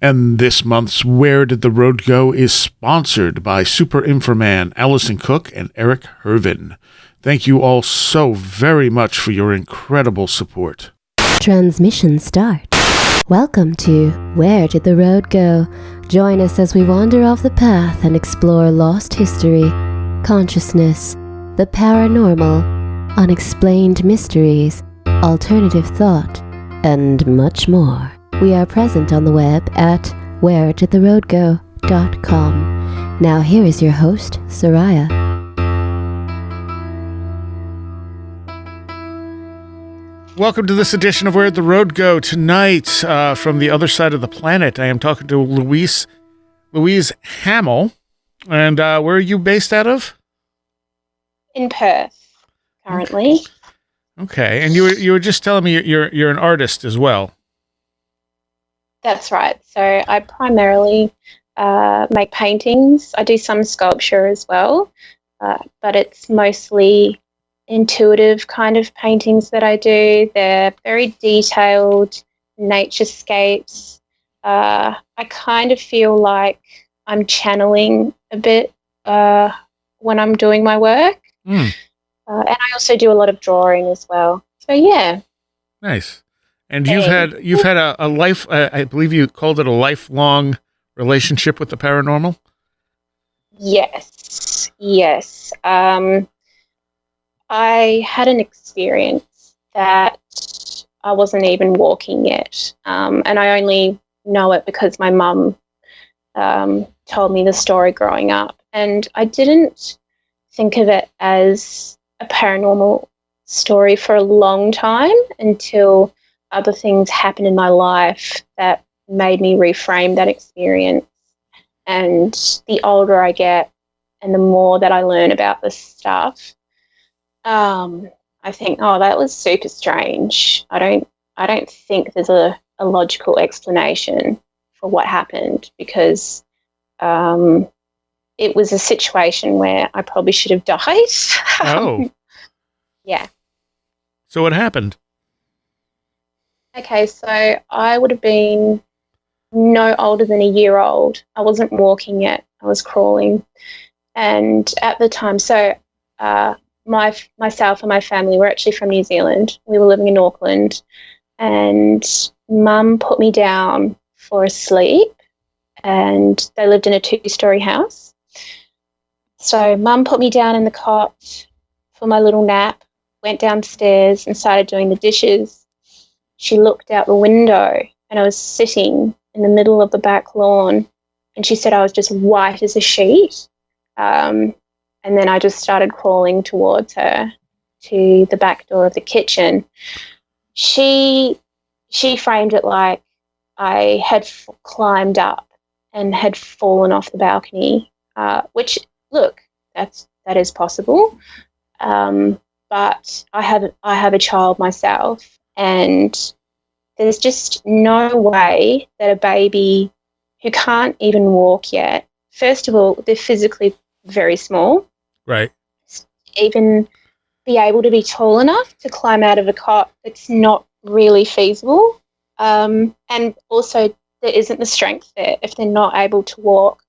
And this month's Where Did the Road Go is sponsored by Super Inframan, Allison Cook, and Eric Hervin. Thank you all so very much for your incredible support. Transmission start. Welcome to Where Did the Road Go? Join us as we wander off the path and explore lost history, consciousness, the paranormal, unexplained mysteries, alternative thought, and much more. We are present on the web at wheredidtheroadgo.com. Now here is your host, Seriah. Welcome to this edition of Where'd the Road Go? Tonight, from the other side of the planet, I am talking to Louise Hamill. And where are you based out of? In Perth, currently. Okay. And you were just telling me you're an artist as well. That's right. So I primarily make paintings. I do some sculpture as well, but it's mostly intuitive kind of paintings that I do. They're very detailed naturescapes. I kind of feel like I'm channeling a bit when I'm doing my work. And I also do a lot of drawing as well. So yeah. Nice. And you've had a life, I believe you called it a lifelong relationship with the paranormal? Yes. I had an experience that I wasn't even walking yet. And I only know it because my mum told me the story growing up. And I didn't think of it as a paranormal story for a long time until other things happened in my life that made me reframe that experience. And the older I get and the more that I learn about this stuff, I think, oh, that was super strange. I don't think there's a logical explanation for what happened because it was a situation where I probably should have died. Oh. Yeah. So what happened? Okay, so I would have been no older than a year old. I wasn't walking yet. I was crawling. And at the time, so myself and my family were actually from New Zealand. We were living in Auckland. And Mum put me down for a sleep. And they lived in a 2-story house. So Mum put me down in the cot for my little nap, went downstairs and started doing the dishes. She looked out the window and I was sitting in the middle of the back lawn and she said I was just white as a sheet. And then I just started crawling towards her to the back door of the kitchen. She framed it like I had climbed up and had fallen off the balcony, which, look, that is possible. But I have a child myself. And there's just no way that a baby who can't even walk yet, first of all, they're physically very small. Right. Even be able to be tall enough to climb out of a cot, it's not really feasible. And also there isn't the strength there. If they're not able to walk,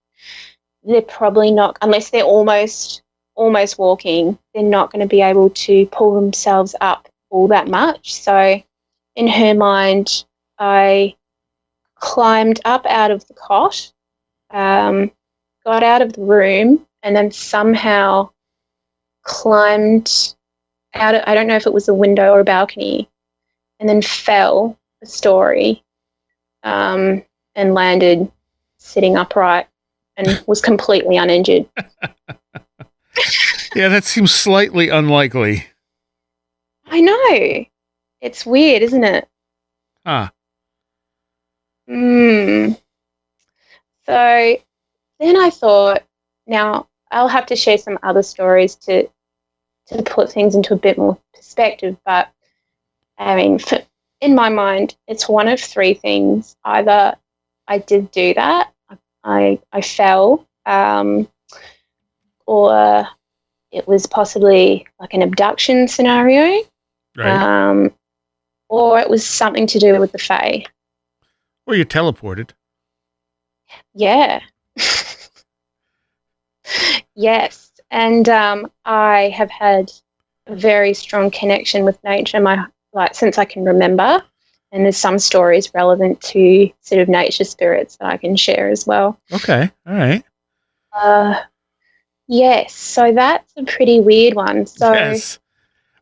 they're probably not, unless they're almost walking, they're not going to be able to pull themselves up all that much. So in her mind, I climbed up out of the cot, got out of the room, and then somehow climbed out. I don't know if it was a window or a balcony, and then fell a story and landed sitting upright and was completely uninjured. Yeah, that seems slightly unlikely. I know. It's weird, isn't it? Huh. So then I thought, now I'll have to share some other stories to put things into a bit more perspective. But, I mean, in my mind, it's one of three things. Either I did do that, I fell, or it was possibly like an abduction scenario. Or it was something to do with the Fae. Or you teleported. Yeah. Yes. And I have had a very strong connection with nature since I can remember. And there's some stories relevant to sort of nature spirits that I can share as well. Okay. All right. Yes. So that's a pretty weird one. So Yes.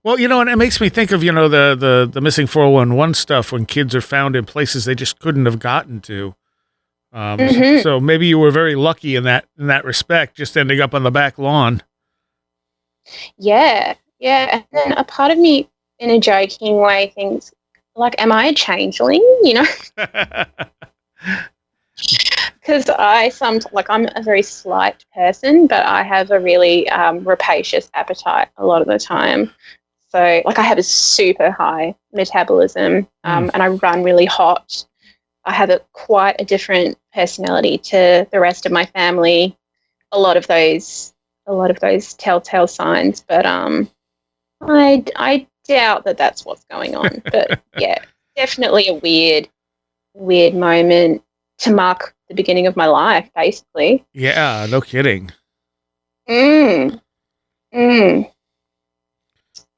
Well, and it makes me think of, the missing 411 stuff when kids are found in places they just couldn't have gotten to. So maybe you were very lucky in that respect, just ending up on the back lawn. yeah. Yeah. And then a part of me in a joking way thinks, like, am I a changeling? Because I'm a very slight person, but I have a really rapacious appetite a lot of the time. So, like, I have a super high metabolism, and I run really hot. I have quite a different personality to the rest of my family. A lot of those telltale signs, but I doubt that that's what's going on. But yeah, definitely a weird moment to mark the beginning of my life, basically. Yeah, no kidding. I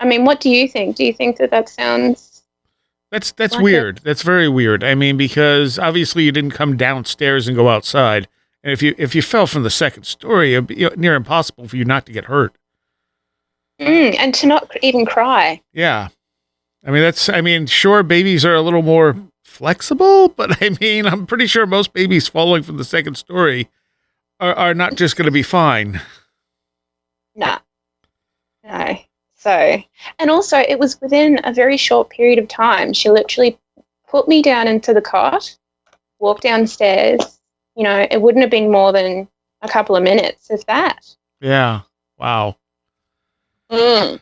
mean, what do you think? Do you think that sounds... That's weird. That's very weird. I mean, because obviously you didn't come downstairs and go outside. And if you fell from the second story, it'd be near impossible for you not to get hurt. And to not even cry. Yeah. I mean, sure, babies are a little more flexible, but I mean, I'm pretty sure most babies falling from the second story are not just going to be fine. No. So, and also it was within a very short period of time. She literally put me down into the cot, walked downstairs. It wouldn't have been more than a couple of minutes, if that. Yeah. Wow. So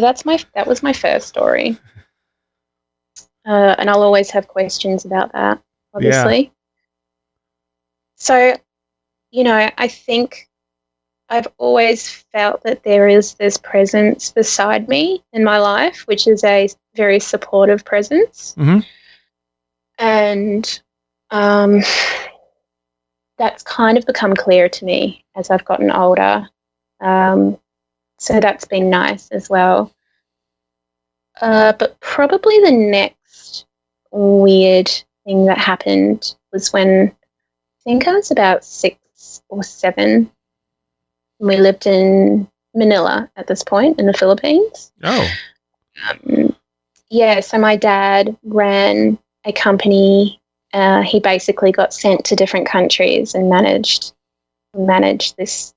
that was my first story. And I'll always have questions about that, obviously. Yeah. So, I think I've always felt that there is this presence beside me in my life, which is a very supportive presence. Mm-hmm. And that's kind of become clear to me as I've gotten older. So that's been nice as well. But probably the next weird thing that happened was when I think I was about 6 or 7. We lived in Manila at this point in the Philippines. Oh. Yeah, so my dad ran a company. He basically got sent to different countries and managed this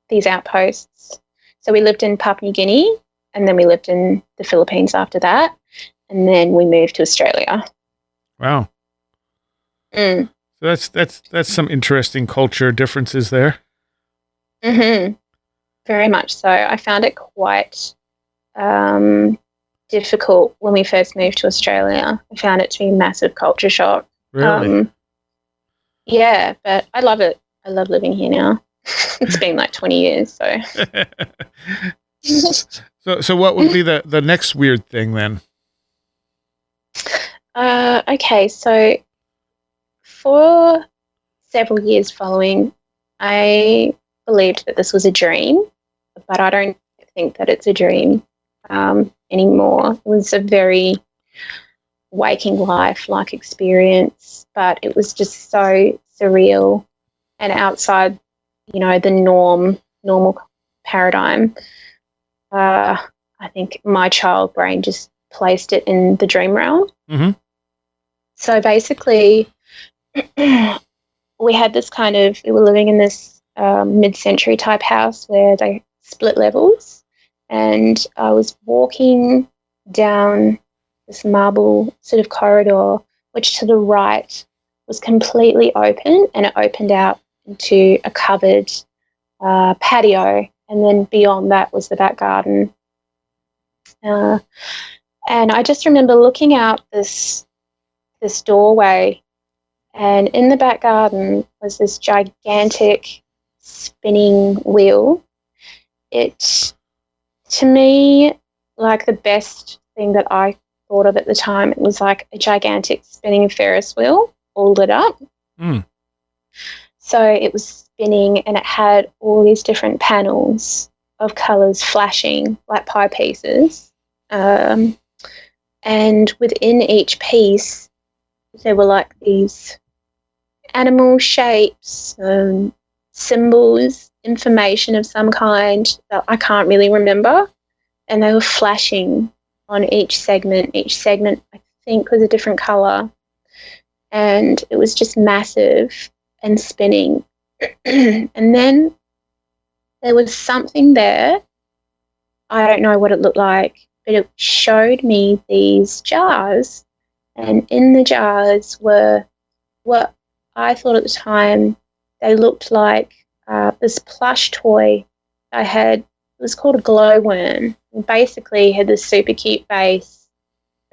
these outposts. So we lived in Papua New Guinea, and then we lived in the Philippines after that, and then we moved to Australia. Wow. So that's some interesting culture differences there. Mm-hmm. Very much so. I found it quite difficult when we first moved to Australia. I found it to be a massive culture shock. Really? Yeah, but I love it. I love living here now. It's been like 20 years, so. So what would be the next weird thing then? Okay, so for several years following, I believed that this was a dream, but I don't think that it's a dream anymore. It was a very waking life-like experience, but it was just so surreal and outside, the normal paradigm. I think my child brain just placed it in the dream realm. Mm-hmm. So basically, we had this we were living in this mid-century type house where they split levels, and I was walking down this marble sort of corridor, which to the right was completely open, and it opened out into a covered patio, and then beyond that was the back garden. And I just remember looking out this doorway, and in the back garden was this gigantic spinning wheel. It, to me, like the best thing that I thought of at the time, it was like a gigantic spinning Ferris wheel all lit up. Mm. So it was spinning and it had all these different panels of colours flashing like pie pieces. And within each piece, there were like these animal shapes, symbols, information of some kind that I can't really remember. And they were flashing on each segment. Each segment, I think, was a different colour. And it was just massive and spinning. And then there was something there. I don't know what it looked like, but it showed me these jars. And in the jars were what I thought at the time they looked like this plush toy I had. It was called a glowworm. And basically had this super cute face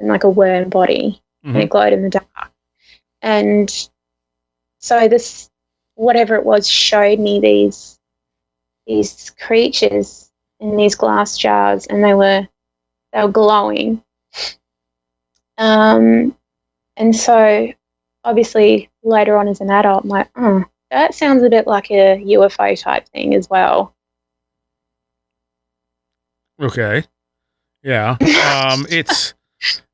and like a worm body, and it glowed in the dark. And so this, whatever it was, showed me these creatures in these glass jars, and they were glowing. And so obviously later on as an adult, I'm like, oh, that sounds a bit like a UFO type thing as well. Okay. Yeah.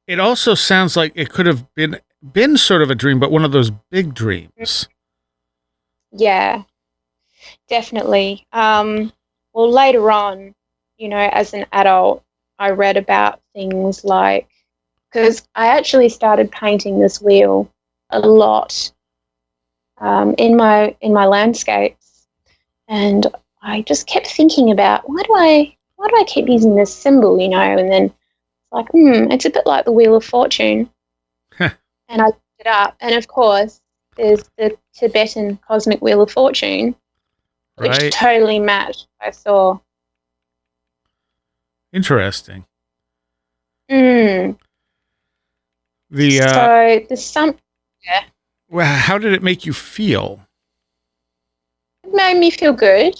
It also sounds like it could have been sort of a dream, but one of those big dreams. Yeah, definitely. Well, later on, as an adult, I read about things like, because I actually started painting this wheel a lot in my landscapes, and I just kept thinking about why do I keep using this symbol, and then it's like, it's a bit like the Wheel of Fortune. And I looked it up, and of course there's the Tibetan cosmic Wheel of Fortune, which totally matched what I saw. Interesting. So there's some. Yeah. Well, how did it make you feel? It made me feel good.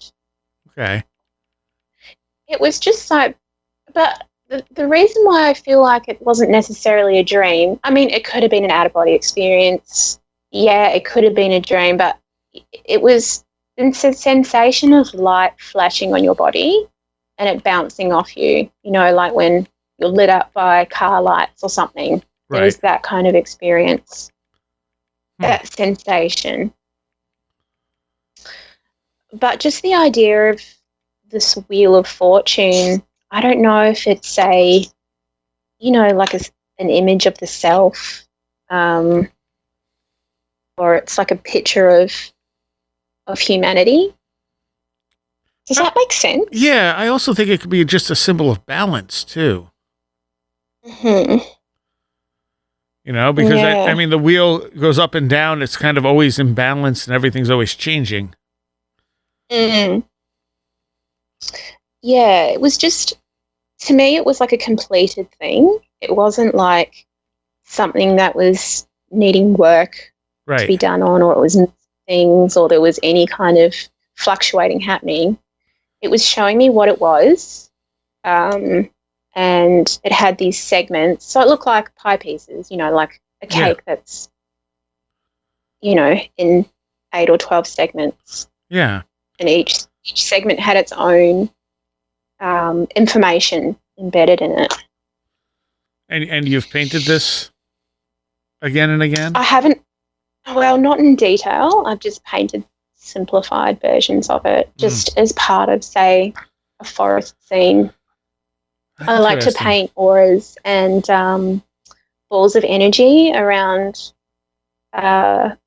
Okay. It was just like, but the reason why I feel like it wasn't necessarily a dream, I mean, it could have been an out-of-body experience. Yeah, it could have been a dream, but it was the sensation of light flashing on your body and it bouncing off you, like when you're lit up by car lights or something. Right. There was that kind of experience, that sensation. But just the idea of this Wheel of Fortune, I don't know if it's like an image of the self, or it's like a picture of humanity. Does that make sense? Yeah, I also think it could be just a symbol of balance too. Mm-hmm. Because I mean, the wheel goes up and down. It's kind of always in balance, and everything's always changing. Mm. Yeah, it was just, to me, it was like a completed thing. It wasn't like something that was needing work to be done on, or it was things, or there was any kind of fluctuating happening. It was showing me what it was, and it had these segments. So it looked like pie pieces, like a cake that's, in 8 or 12 segments. Yeah. And each segment had its own information embedded in it. And you've painted this again and again? I haven't, well, not in detail. I've just painted simplified versions of it, just as part of, say, a forest scene. I like to paint auras and balls of energy around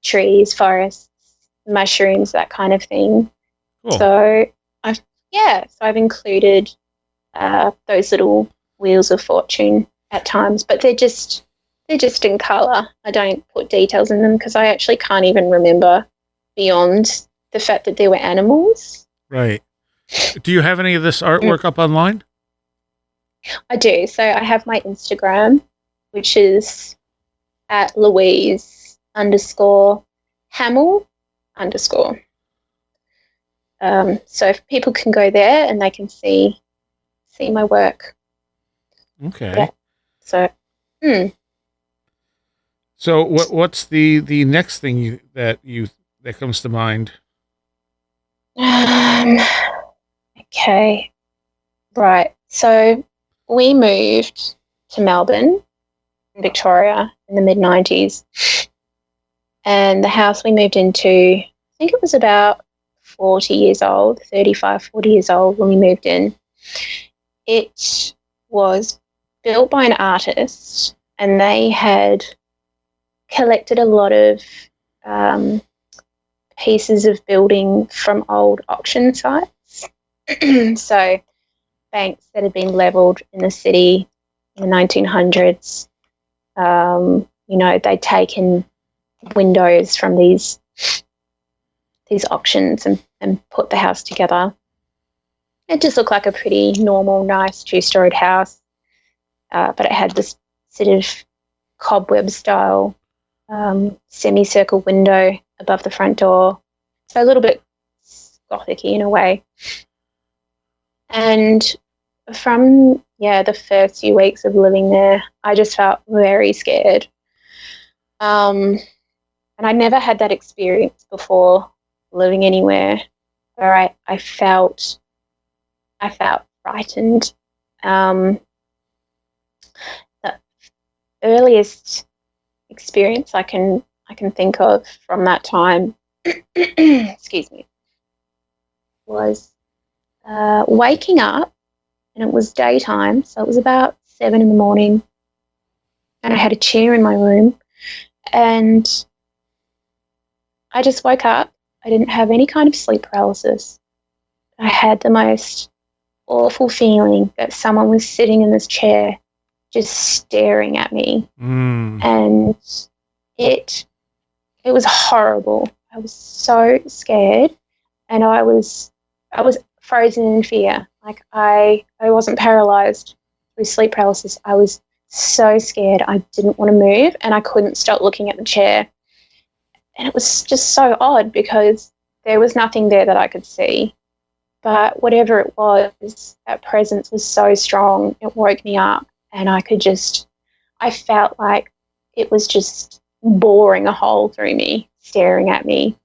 trees, forests, mushrooms, that kind of thing. Cool. So I've included those little wheels of fortune at times, but they're just in colour. I don't put details in them because I actually can't even remember beyond the fact that there were animals. Right. Do you have any of this artwork up online? I do. So I have my Instagram, which is at Louise_Hamill_. So if people can go there and they can see my work. Okay. Yeah. So. So what's the next thing that you that comes to mind? Okay. Right. So we moved to Melbourne, Victoria, in the mid-90s. And the house we moved into, I think it was about 40 years old, 35, 40 years old when we moved in. It was built by an artist, and they had collected a lot of pieces of building from old auction sites. So banks that had been levelled in the city in the 1900s, they'd taken windows from these auctions and put the house together. It just looked like a pretty normal, nice two-storied house, but it had this sort of cobweb-style semicircle window above the front door, so a little bit Gothic-y in a way. And from the first few weeks of living there, I just felt very scared. And I never had that experience before living anywhere where I felt frightened. The earliest experience I can think of from that time, excuse me, was waking up, and it was daytime, so it was about 7 a.m, and I had a chair in my room, and I just woke up. I didn't have any kind of sleep paralysis. I had the most awful feeling that someone was sitting in this chair just staring at me. And it was horrible. I was so scared, and I was frozen in fear. Like I wasn't paralyzed through sleep paralysis. I was so scared. I didn't want to move, and I couldn't stop looking at the chair. And it was just so odd because there was nothing there that I could see. But whatever it was, that presence was so strong, it woke me up, and I felt like it was just boring a hole through me, staring at me.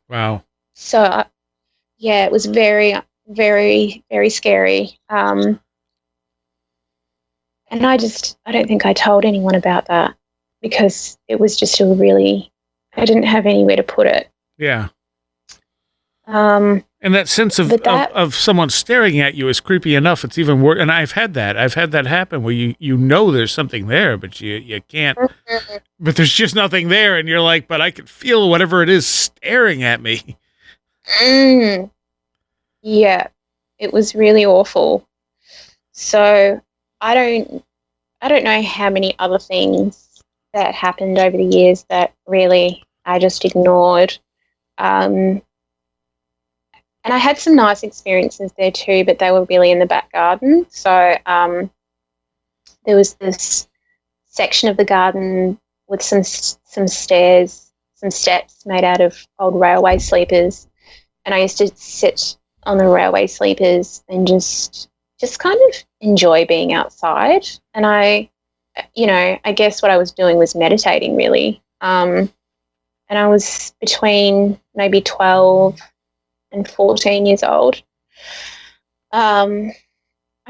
Wow. So, it was very, very, very scary. And I don't think I told anyone about that because it was just I didn't have anywhere to put it. Yeah. And that sense of someone staring at you is creepy enough. It's even worse. And I've had that happen where you know there's something there, but you can't, but there's just nothing there. And you're like, but I can feel whatever it is staring at me. Yeah, it was really awful. So I don't know how many other things that happened over the years that really I just ignored. And I had some nice experiences there too, but they were really in the back garden. So there was this section of the garden with some stairs, some steps made out of old railway sleepers. And I used to sit on the railway sleepers and just kind of enjoy being outside. And I guess what I was doing was meditating really. And I was between maybe 12 and 14 years old. I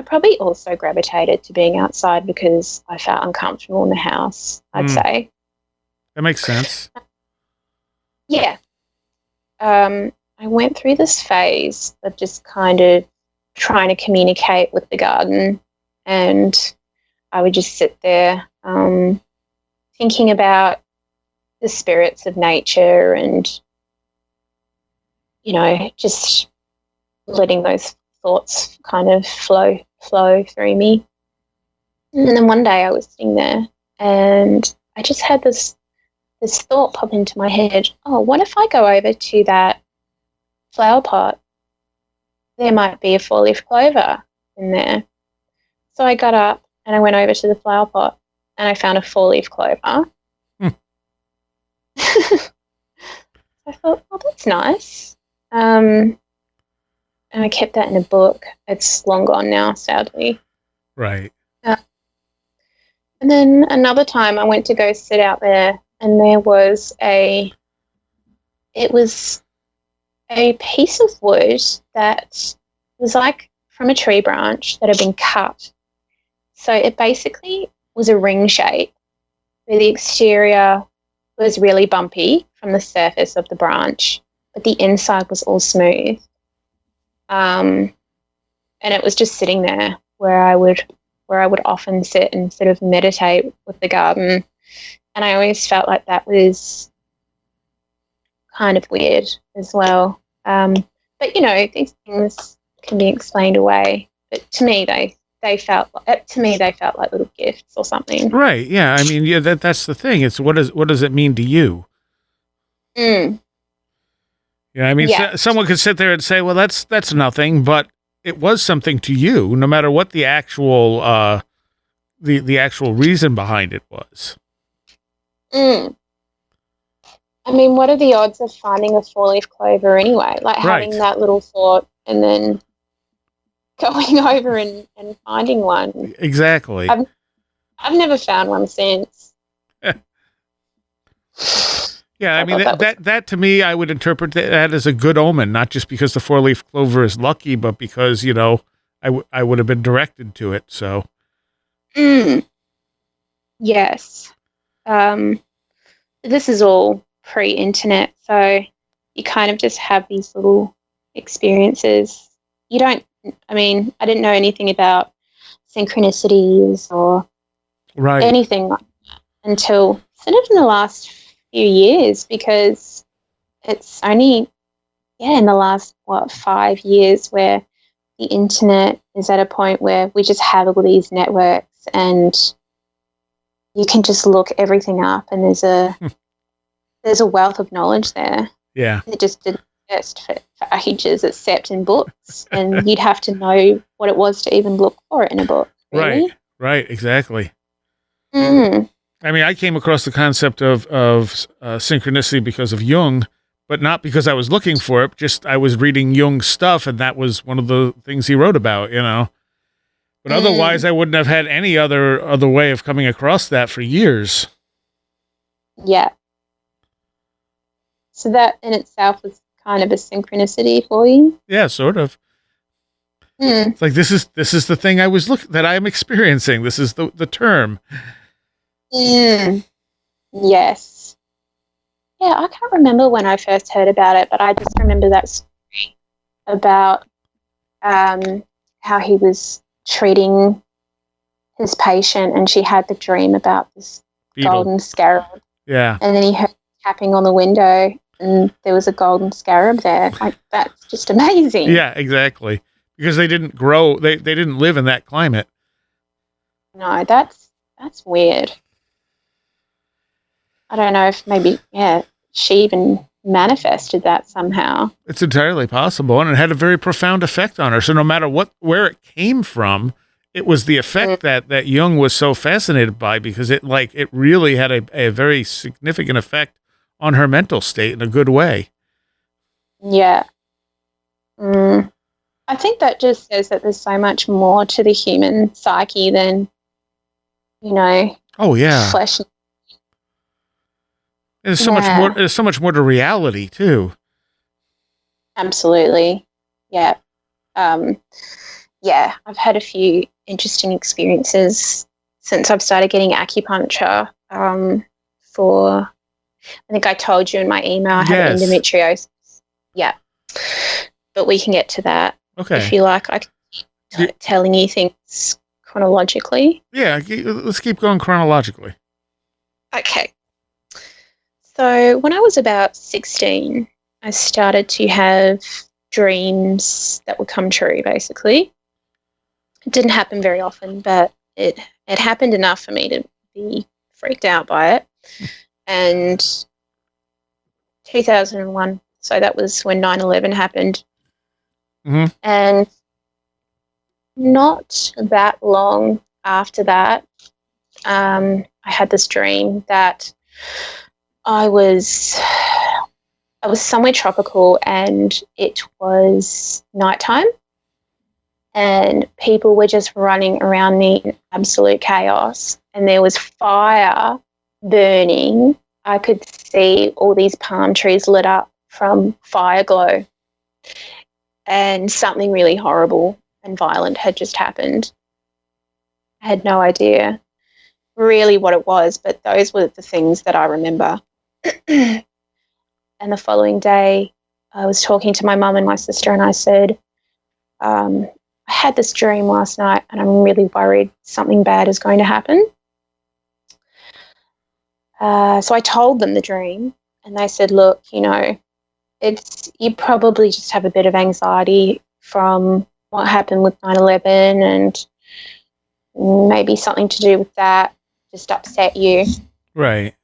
probably also gravitated to being outside because I felt uncomfortable in the house, I'd say. That makes sense. Yeah. I went through this phase of just kind of trying to communicate with the garden, and I would just sit there thinking about the spirits of nature and just letting those thoughts kind of flow through me. And then one day I was sitting there and I just had this thought pop into my head, oh, what if I go over to that flower pot? There might be a 4-leaf clover in there. So I got up and I went over to the flower pot and I found a 4-leaf clover. I thought, oh, that's nice. And I kept that in a book. It's long gone now, sadly. Right. And then another time I went to go sit out there, and there was a it was a piece of wood that was like from a tree branch that had been cut. So it basically was a ring shape where the exterior was really bumpy from the surface of the branch, but the inside was all smooth. And it was just sitting there where I would often sit and sort of meditate with the garden. And I always felt like that was kind of weird as well. But, you know, these things can be explained away. But to me, they felt like little gifts or something. Right. Yeah. I mean, yeah, that's the thing. It's what does it mean to you? Mm. Yeah. I mean, someone could sit there and say, well, that's nothing, but it was something to you, no matter what the actual, the actual reason behind it was. Mm. I mean, what are the odds of finding a four-leaf clover anyway? Like having that little thought and then going over and finding one. Exactly. I've never found one since. Yeah, I mean, that to me, I would interpret that as a good omen, not just because the four-leaf clover is lucky, but because, you know, I would have been directed to it, so. Yes. This is all pre-internet, so you kind of just have these little experiences. I didn't know anything about synchronicities or anything like that until sort of in the last few years, because it's only in the last 5 years where the internet is at a point where we just have all these networks and you can just look everything up and there's a wealth of knowledge there. Yeah. It just didn't exist for ages except in books, and you'd have to know what it was to even look for it in a book. Really? Right, exactly. Mm. I mean, I came across the concept of synchronicity because of Jung, but not because I was looking for it. Just I was reading Jung's stuff, and that was one of the things he wrote about, you know. But otherwise, I wouldn't have had any other way of coming across that for years. Yeah. So that in itself was kind of a synchronicity for you? Yeah, sort of. It's like this is the thing that I am experiencing. This is the term. Yes. Yeah, I can't remember when I first heard about it, but I just remember that story about how he was treating his patient and she had the dream about this golden scarab. Yeah. And then he heard tapping on the window and there was a golden scarab there. Like, that's just amazing. Yeah, exactly. Because they didn't grow, they didn't live in that climate. No, that's weird. I don't know if maybe, she even manifested that somehow. It's entirely possible, and it had a very profound effect on her. So no matter where it came from, it was the effect that Jung was so fascinated by, because it really had a very significant effect on her mental state in a good way. Yeah. I think that just says that there's so much more to the human psyche than, Oh yeah. flesh. There's so much more. There's so much more to reality too. Absolutely. Yeah. I've had a few interesting experiences since I've started getting acupuncture. I think I told you in my email I have endometriosis. Yeah. But we can get to that. Okay. If you like, I can keep telling you things chronologically. Yeah, let's keep going chronologically. Okay. So when I was about 16, I started to have dreams that would come true, basically. It didn't happen very often, but it happened enough for me to be freaked out by it. And 2001, so that was when 9/11 happened. Mm-hmm. And not that long after that, I had this dream that I was somewhere tropical and it was nighttime and people were just running around me in absolute chaos and there was fire burning. I could see all these palm trees lit up from fire glow, and something really horrible and violent had just happened. I had no idea really what it was, but those were the things that I remember. And the following day, I was talking to my mum and my sister, and I said, I had this dream last night and I'm really worried something bad is going to happen. So I told them the dream, and they said, look, you know, you probably just have a bit of anxiety from what happened with 9/11, and maybe something to do with that just upset you. Right.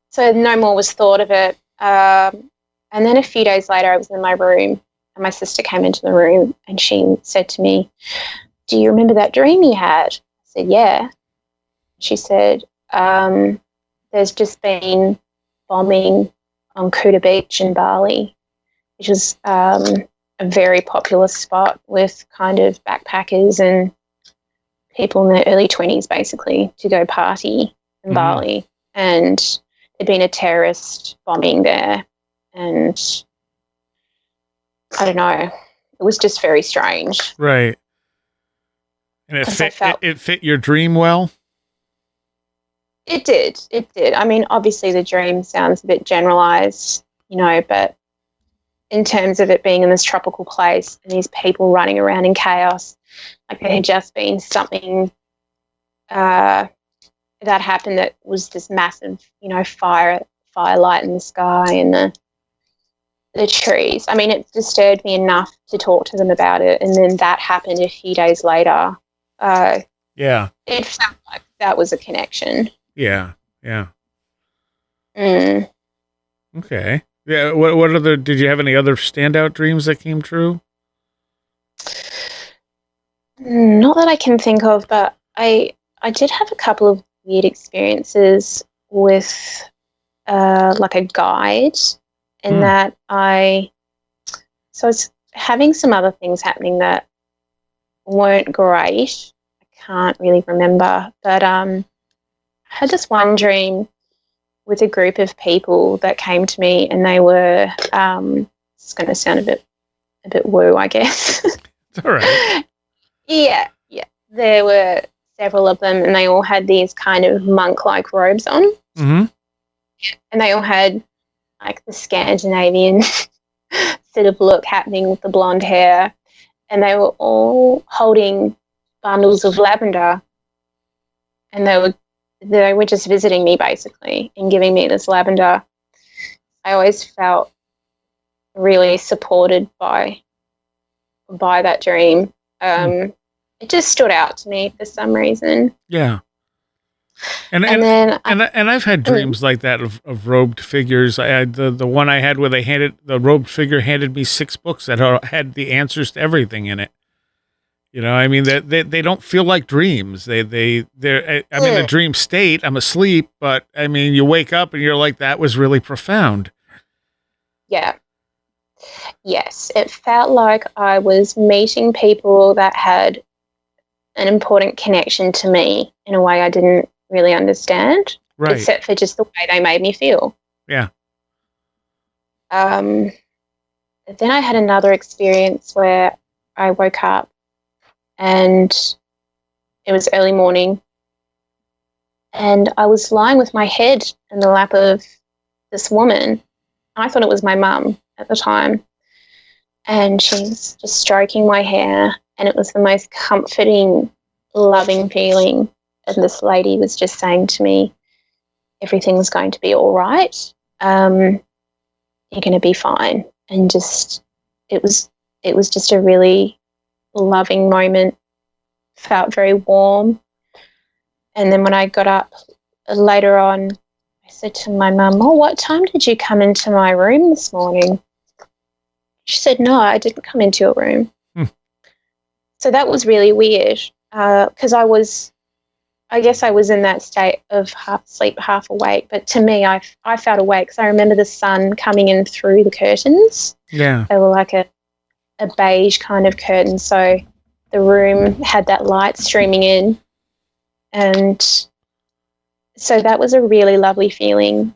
So no more was thought of it. And then a few days later, I was in my room, and my sister came into the room, and she said to me, do you remember that dream you had? I said, yeah. She said, there's just been bombing on Kuta Beach in Bali, which is a very popular spot with kind of backpackers and people in their early 20s, basically, to go party in Bali. And there'd been a terrorist bombing there, and I don't know, it was just very strange. Right. And it fit your dream well? It did. I mean, obviously the dream sounds a bit generalized, you know, but in terms of it being in this tropical place and these people running around in chaos, like there had just been something that happened that was this massive, you know, firelight in the sky and the trees. I mean, it disturbed me enough to talk to them about it, and then that happened a few days later. Yeah. It felt like that was a connection. Yeah. Mm. Okay. Yeah. What other? Did you have any other standout dreams that came true? Not that I can think of, but I did have a couple of weird experiences with like a guide, in that I was having some other things happening that weren't great. I can't really remember, but I had this one dream with a group of people that came to me, and they were it's going to sound a bit woo, I guess. It's all right. Yeah. There were several of them, and they all had these kind of monk-like robes on. Mm-hmm. And they all had like the Scandinavian sort of look happening with the blonde hair, and they were all holding bundles of lavender, and they were just visiting me basically and giving me this lavender. I always felt really supported by that dream. It just stood out to me for some reason. Yeah. And I've had dreams like that of robed figures. I had the one I had where the robed figure handed me 6 books that had the answers to everything in it. You know, I mean, they don't feel like dreams. I'm in a dream state. I'm asleep, but I mean, you wake up and you're like, that was really profound. Yeah. Yes, it felt like I was meeting people that had an important connection to me in a way I didn't really understand, right, except for just the way they made me feel. Yeah. Then I had another experience where I woke up and it was early morning, and I was lying with my head in the lap of this woman. I thought it was my mum at the time, and she's just stroking my hair, and it was the most comforting, loving feeling. And this lady was just saying to me, everything's going to be all right. You're going to be fine. And just, it was just a really loving moment. Felt very warm. And then when I got up later on, I said to my mum, what time did you come into my room this morning? She said, no, I didn't come into your room. So that was really weird, because I guess I was in that state of half asleep, half awake. But to me, I felt awake because I remember the sun coming in through the curtains. Yeah. They were like a beige kind of curtain. So the room had that light streaming in. And so that was a really lovely feeling.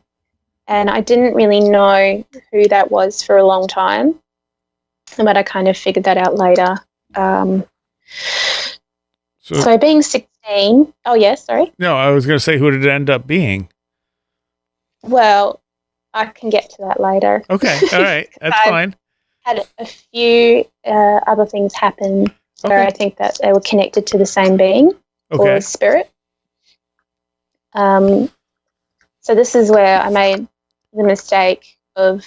And I didn't really know who that was for a long time, but I kind of figured that out later. So being 16, oh, yes, sorry. No, I was going to say, who did it end up being? Well, I can get to that later. Okay, all right, that's fine. Had a few other things happen where I think that they were connected to the same being or spirit. So this is where I made the mistake of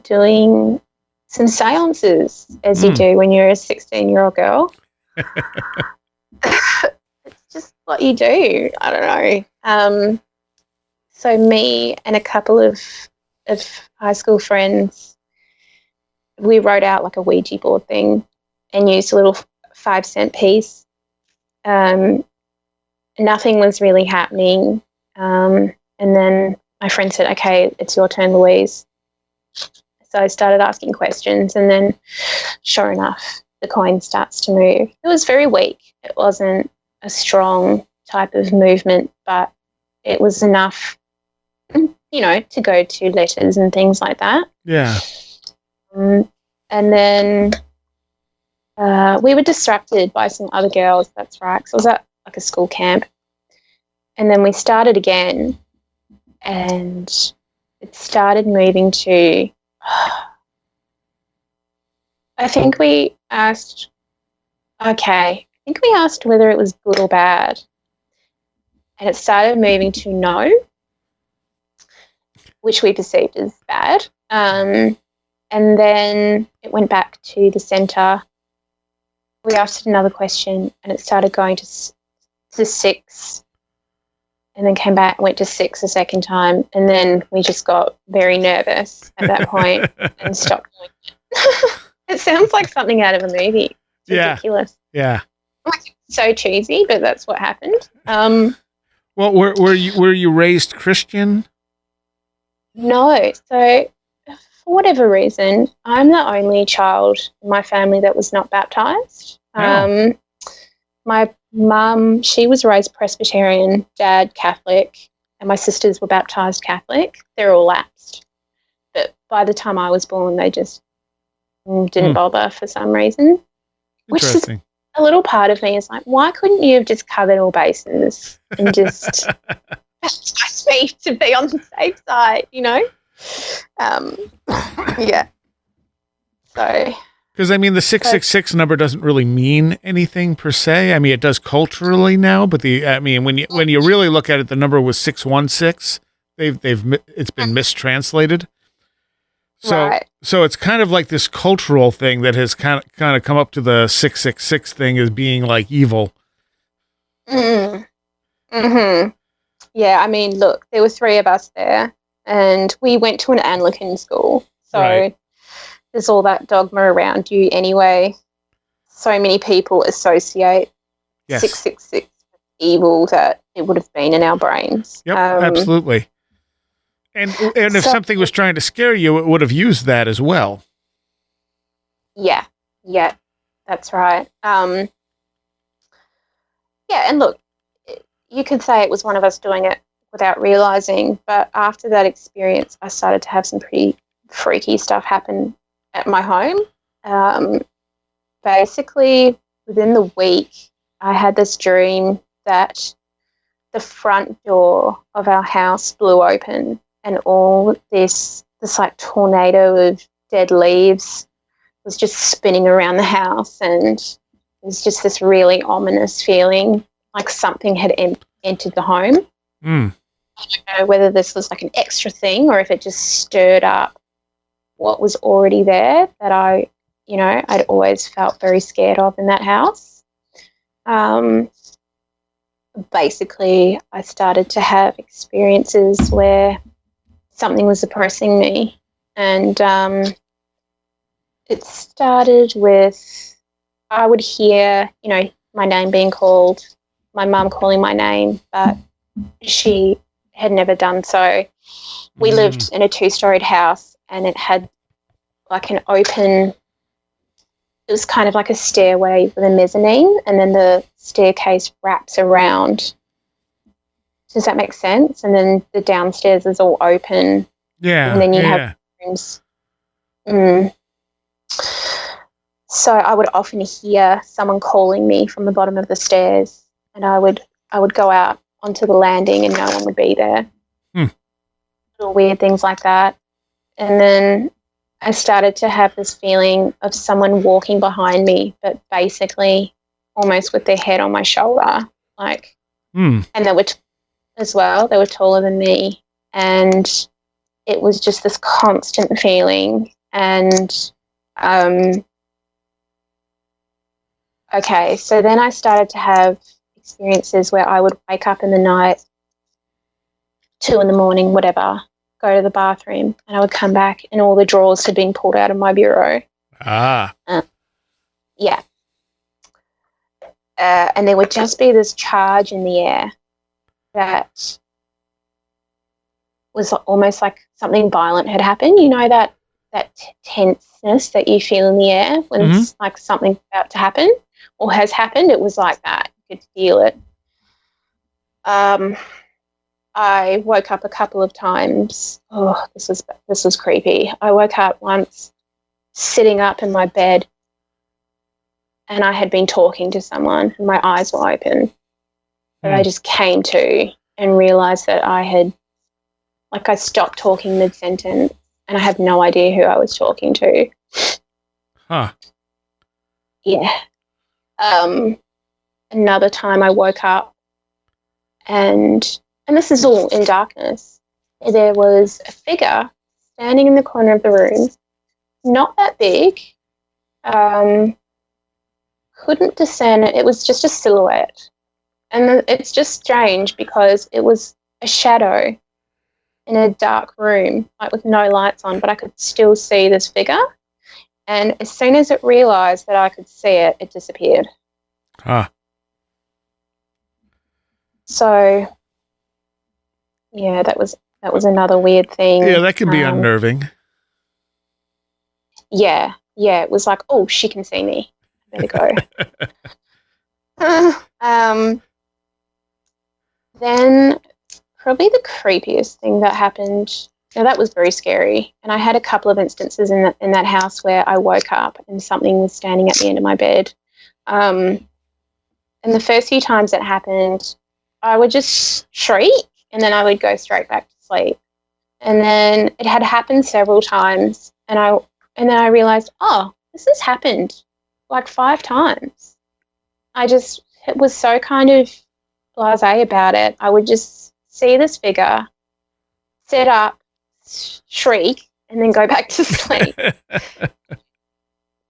doing some seances, as you do when you're a 16-year-old girl. It's just what you do. I don't know. So me and a couple of high school friends, we wrote out like a Ouija board thing and used a little 5-cent piece. Nothing was really happening. And then my friend said, okay, it's your turn, Louise. So I started asking questions, and then sure enough, the coin starts to move. It was very weak. It wasn't a strong type of movement, but it was enough, to go to letters and things like that. Yeah. And then we were distracted by some other girls, that's right. So I was at like a school camp. And then we started again, and it started moving to, I think we asked whether it was good or bad. And it started moving to no, which we perceived as bad. And then it went back to the centre. We asked it another question, and it started going to 6, and then came back and went to 6 a second time. And then we just got very nervous at that point and stopped doing it. It sounds like something out of a movie. It's ridiculous. Yeah. Like, so cheesy, but that's what happened. Well, were you raised Christian? No. So for whatever reason, I'm the only child in my family that was not baptized. Oh. My mum, she was raised Presbyterian, dad Catholic, and my sisters were baptized Catholic. They're all lapsed. But by the time I was born, they just didn't bother for some reason. Which is a little part of me is like, why couldn't you have just covered all bases and just baptized me to be on the safe side, Yeah. So. Because, I mean, the 666 number doesn't really mean anything per se. I mean, it does culturally now, but when you really look at it, the number was 616. It's been mistranslated. So it's kind of like this cultural thing that has kind of come up to the 666 thing as being like evil. Mm-hmm. Yeah, I mean, look, there were 3 of us there, and we went to an Anglican school, so there's all that dogma around you anyway. So many people associate 666 with evil that it would have been in our brains. Yep, absolutely. And if something was trying to scare you, it would have used that as well. Yeah, that's right. And look, you could say it was one of us doing it without realising, but after that experience, I started to have some pretty freaky stuff happen at my home. Basically, within the week, I had this dream that the front door of our house blew open, and all this like tornado of dead leaves was just spinning around the house, and it was just this really ominous feeling, like something had entered the home. I don't know whether this was like an extra thing or if it just stirred up what was already there that I'd always felt very scared of in that house. Basically, I started to have experiences where something was oppressing me, and it started with, I would hear, my name being called, my mum calling my name, but she had never done so. We lived in a 2-storied house, and it had like an open, it was kind of like a stairway with a mezzanine, and then the staircase wraps around Does that make sense? And then the downstairs is all open. Yeah. And then you have rooms. So I would often hear someone calling me from the bottom of the stairs, and I would go out onto the landing and no one would be there. Little weird things like that. And then I started to have this feeling of someone walking behind me, but basically almost with their head on my shoulder, like, and they were as well. They were taller than me, and it was just this constant feeling. And okay, so then I started to have experiences where I would wake up in the night, 2 a.m, whatever, go to the bathroom, and I would come back and all the drawers had been pulled out of my bureau. Yeah. And there would just be this charge in the air that was almost like something violent had happened. You know, that tenseness that you feel in the air when it's like something's about to happen or has happened. It was like that. You could feel it. I woke up a couple of times. Oh, this was creepy. I woke up once sitting up in my bed, and I had been talking to someone and my eyes were open. But I just came to and realised that I stopped talking mid-sentence and I have no idea who I was talking to. Yeah. Another time I woke up and this is all in darkness. There was a figure standing in the corner of the room, not that big. Couldn't discern it. It was just a silhouette. And it's just strange because it was a shadow in a dark room, like with no lights on, but I could still see this figure. And as soon as it realised that I could see it, it disappeared. So, yeah, that was another weird thing. Yeah, that can be unnerving. Yeah, it was like, oh, she can see me. Better go. Then probably the creepiest thing that happened. Now that was very scary, and I had a couple of instances in that house where I woke up and something was standing at the end of my bed. And the first few times that happened, I would just shriek, and then I would go straight back to sleep. And then it had happened several times, and then I realized, oh, this has happened like 5 times. It was so kind of blasé about it. I would just see this figure, sit up, shriek, and then go back to sleep.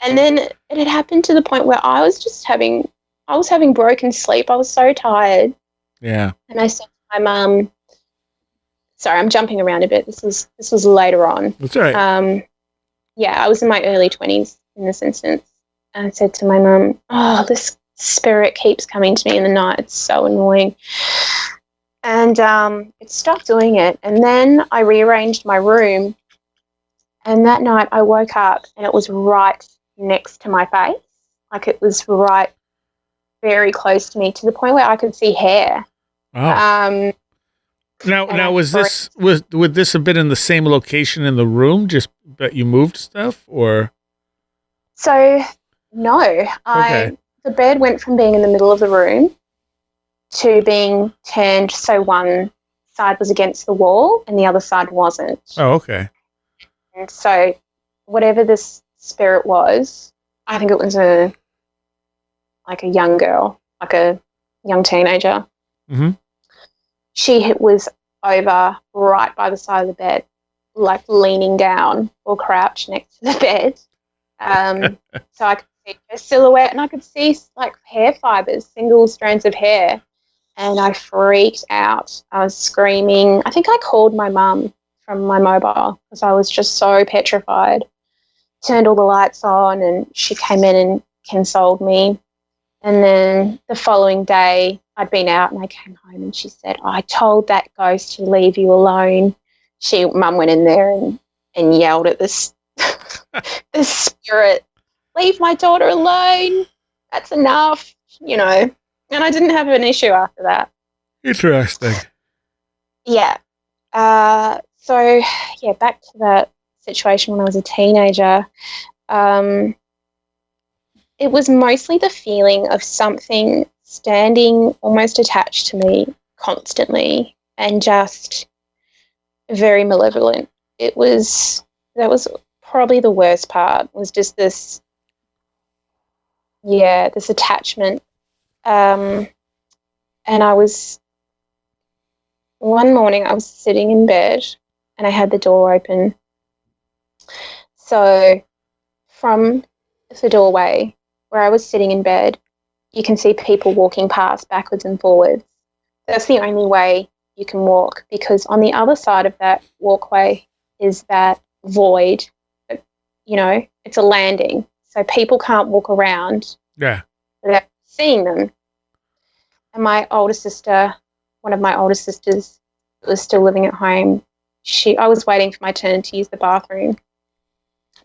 And then it had happened to the point where I was having broken sleep. I was so tired. Yeah. And I said to my mum, sorry, I'm jumping around a bit. This was later on. That's all right. Yeah, I was in my early 20s in this instance. And I said to my mum, oh, this spirit keeps coming to me in the night. It's so annoying. And it stopped doing it. And then I rearranged my room. And that night I woke up and it was right next to my face. Like it was right very close to me to the point where I could see hair. Oh. Now would this have been in the same location in the room, just that you moved stuff, or? So no, the bed went from being in the middle of the room to being turned so one side was against the wall and the other side wasn't. Oh, okay. And so whatever this spirit was, I think it was a young girl, like a young teenager. Mm-hmm. She was over right by the side of the bed, like leaning down or crouched next to the bed. So I could see her silhouette and I could see like hair fibers, single strands of hair. And I freaked out. I was screaming. I think I called my mum from my mobile because I was just so petrified. Turned all the lights on and she came in and consoled me. And then the following day I'd been out and I came home and she said, I told that ghost to leave you alone. Mum went in there and yelled at this spirit, leave my daughter alone. That's enough, you know. And I didn't have an issue after that. Interesting. Yeah. Back to that situation when I was a teenager. It was mostly the feeling of something standing almost attached to me constantly and just very malevolent. That was probably the worst part, was just this attachment. And one morning I was sitting in bed and I had the door open. So from the doorway where I was sitting in bed, you can see people walking past backwards and forwards. That's the only way you can walk, because on the other side of that walkway is that void. It's a landing. So people can't walk around without seeing them. And my older sister, one of my older sisters, was still living at home. I was waiting for my turn to use the bathroom.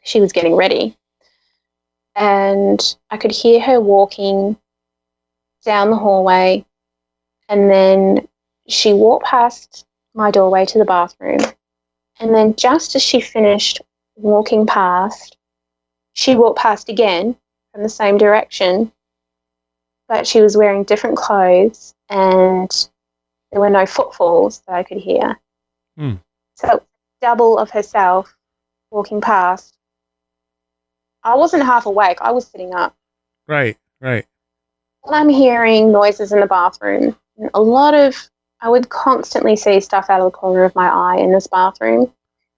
She was getting ready. And I could hear her walking down the hallway, and then she walked past my doorway to the bathroom. And then just as she finished walking past, she walked past again from the same direction, but she was wearing different clothes and there were no footfalls that I could hear. So double of herself walking past. I wasn't half awake. I was sitting up. Right. And I'm hearing noises in the bathroom. I would constantly see stuff out of the corner of my eye in this bathroom.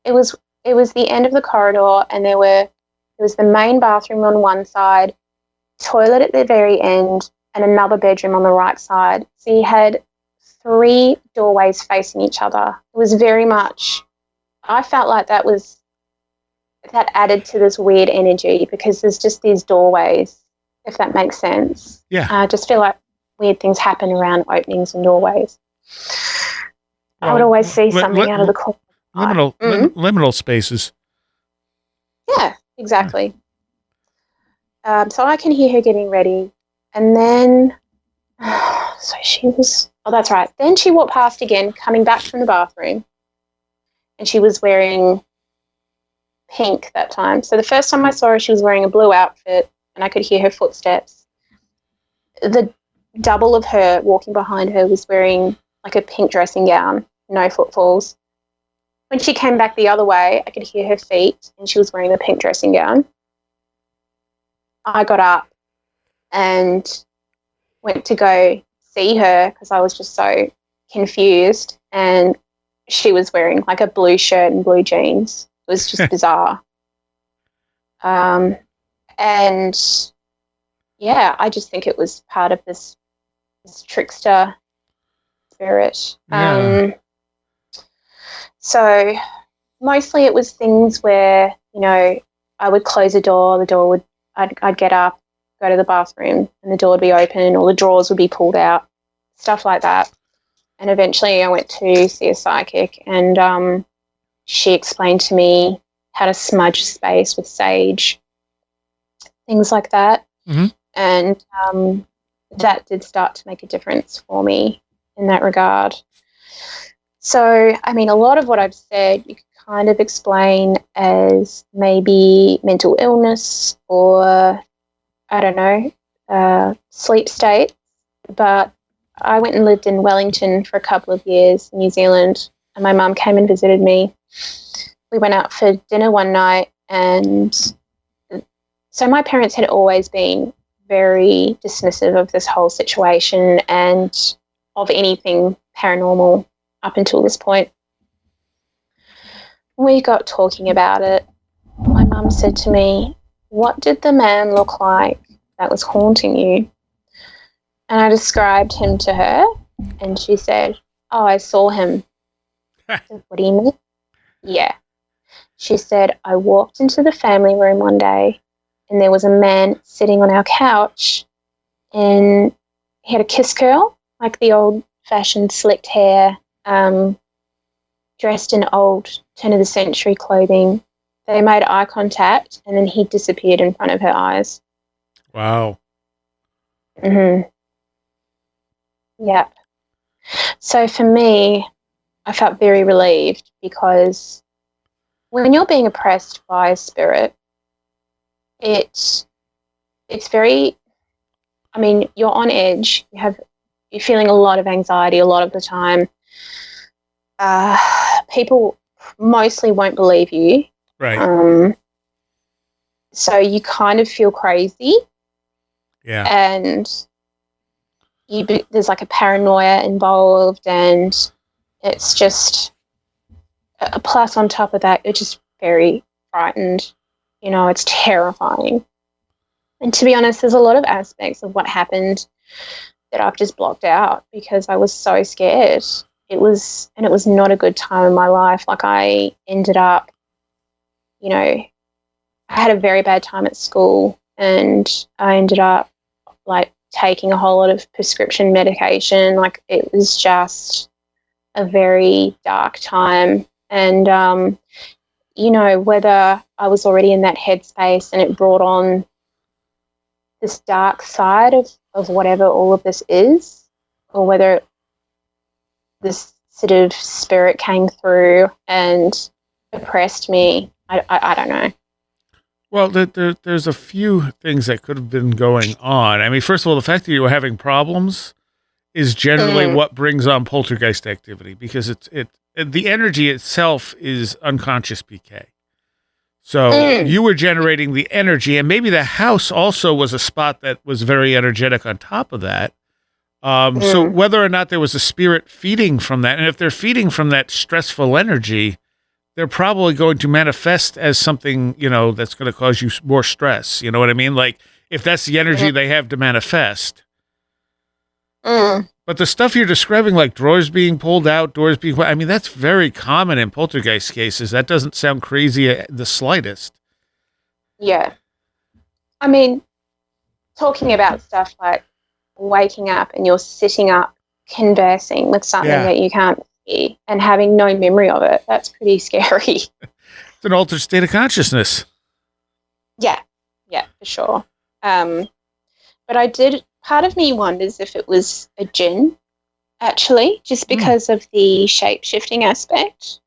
It was the end of the corridor, and there was the main bathroom on one side, toilet at the very end, and another bedroom on the right side. So you had 3 doorways facing each other. It was very much, I felt like that added to this weird energy, because there's just these doorways, if that makes sense. Yeah. I just feel like weird things happen around openings and doorways. I would always see something out of the corner. Liminal spaces. Yeah, exactly. So I can hear her getting ready. And then, that's right. Then she walked past again, coming back from the bathroom. And she was wearing pink that time. So the first time I saw her, she was wearing a blue outfit, and I could hear her footsteps. The double of her walking behind her was wearing like a pink dressing gown, no footfalls. When she came back the other way, I could hear her feet, and she was wearing the pink dressing gown. I got up and went to go see her because I was just so confused, and she was wearing like a blue shirt and blue jeans. It was just bizarre. I just think it was part of this trickster spirit. Yeah. So mostly it was things where, I would close a door, I'd get up, go to the bathroom, and the door would be open, or the drawers would be pulled out, stuff like that. And eventually I went to see a psychic, and she explained to me how to smudge space with sage, things like that. Mm-hmm. And that did start to make a difference for me in that regard. So, I mean, a lot of what I've said you could kind of explain as maybe mental illness or, I don't know, sleep state. But I went and lived in Wellington for a couple of years in New Zealand, and my mum came and visited me. We went out for dinner one night, and so my parents had always been very dismissive of this whole situation and of anything paranormal up until this point. We got talking about it. My mum said to me, "What did the man look like that was haunting you?" And I described him to her, and she said, "Oh, I saw him." I said, "What do you mean?" Yeah. She said, "I walked into the family room one day, and there was a man sitting on our couch, and he had a kiss curl, like the old-fashioned slicked hair, dressed in old turn-of-the-century clothing. They made eye contact, and then he disappeared in front of her eyes." Wow. Mm-hmm. Yep. So for me, I felt very relieved, because when you're being oppressed by a spirit, it's very, I mean, you're on edge. You're feeling a lot of anxiety a lot of the time. People mostly won't believe you. Right. So you kind of feel crazy. Yeah. And there's like a paranoia involved, and it's just a plus on top of that. You're just very frightened. It's terrifying. And to be honest, there's a lot of aspects of what happened that I've just blocked out because I was so scared. It was not a good time in my life. Like, I ended up, I had a very bad time at school, and I ended up like taking a whole lot of prescription medication. Like, it was just a very dark time. And, whether I was already in that headspace and it brought on this dark side of whatever all of this is, or whether this sort of spirit came through and oppressed me, I don't know. Well, there's a few things that could have been going on. I mean, first of all, the fact that you were having problems is generally what brings on poltergeist activity, because the energy itself is unconscious PK. So you were generating the energy, and maybe the house also was a spot that was very energetic on top of that. So whether or not there was a spirit feeding from that, and if they're feeding from that stressful energy, they're probably going to manifest as something, that's going to cause you more stress. You know what I mean? Like, if that's the energy they have to manifest. But the stuff you're describing, like drawers being pulled out, doors being, I mean, that's very common in poltergeist cases. That doesn't sound crazy the slightest. Yeah. I mean, talking about stuff like waking up and you're sitting up conversing with something that you can't see and having no memory of it, that's pretty scary. It's an altered state of consciousness. Yeah, for sure. But part of me wonders if it was a Djinn, actually, just because of the shape-shifting aspect.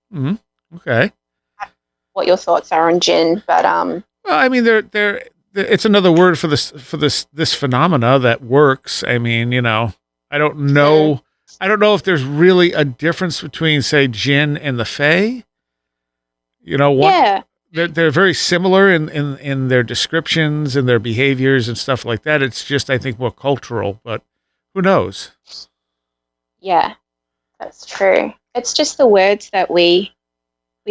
Okay. What your thoughts are on Djinn, but well, I mean, it's another word for this phenomena that works. I mean, I don't know. I don't know if there's really a difference between, say, Djinn and the Fae. They're very similar in their descriptions and their behaviors and stuff like that. It's just, I think, more cultural, but who knows? Yeah, that's true. It's just the words that we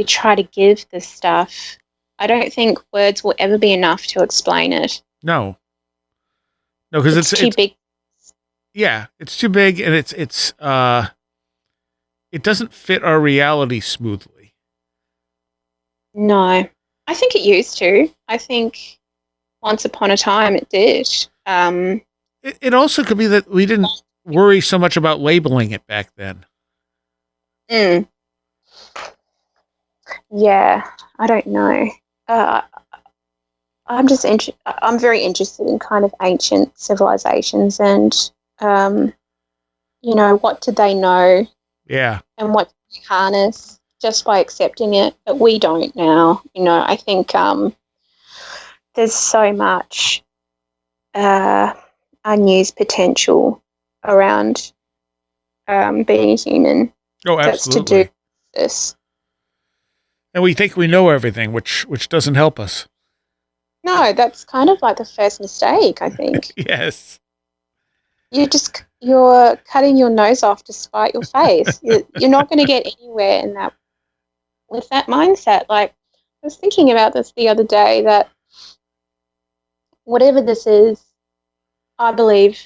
try to give this stuff. I don't think words will ever be enough to explain it. No, because it's too big. Yeah, it's too big, and it doesn't fit our reality smoothly. No, I think it used to. I think once upon a time it did. It also could be that we didn't worry so much about labeling it back then. Yeah, I don't know. I'm very interested in kind of ancient civilizations and, what did they know? Yeah. And what did they harness just by accepting it? But we don't now. I think there's so much unused potential around being human. Oh, absolutely. That's to do with this. And we think we know everything, which doesn't help us. No, that's kind of like the first mistake, I think. Yes. You're cutting your nose off to spite your face. You're not going to get anywhere with that mindset. Like, I was thinking about this the other day, that whatever this is, I believe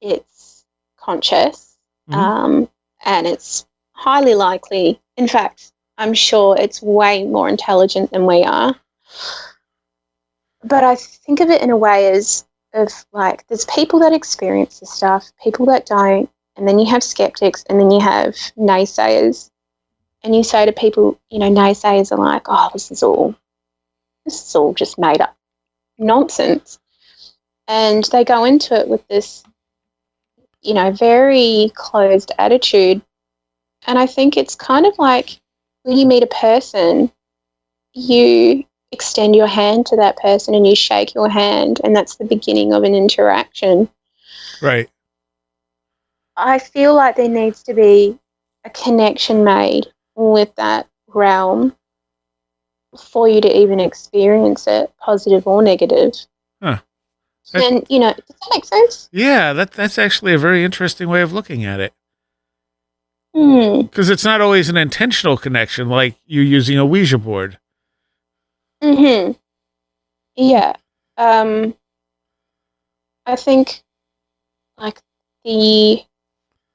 it's conscious, and it's highly likely. In fact, I'm sure it's way more intelligent than we are. But I think of it in a way of like, there's people that experience this stuff, people that don't, and then you have skeptics, and then you have naysayers. And you say to people, naysayers are like, oh, this is all just made up nonsense. And they go into it with this, very closed attitude. And I think it's kind of like when you meet a person, you extend your hand to that person and you shake your hand, and that's the beginning of an interaction. Right. I feel like there needs to be a connection made with that realm for you to even experience it, positive or negative. Huh. And, does that make sense? Yeah, that's actually a very interesting way of looking at it. Mm. Because it's not always an intentional connection, like you using a Ouija board. Mm-hmm. Yeah. I think, like, the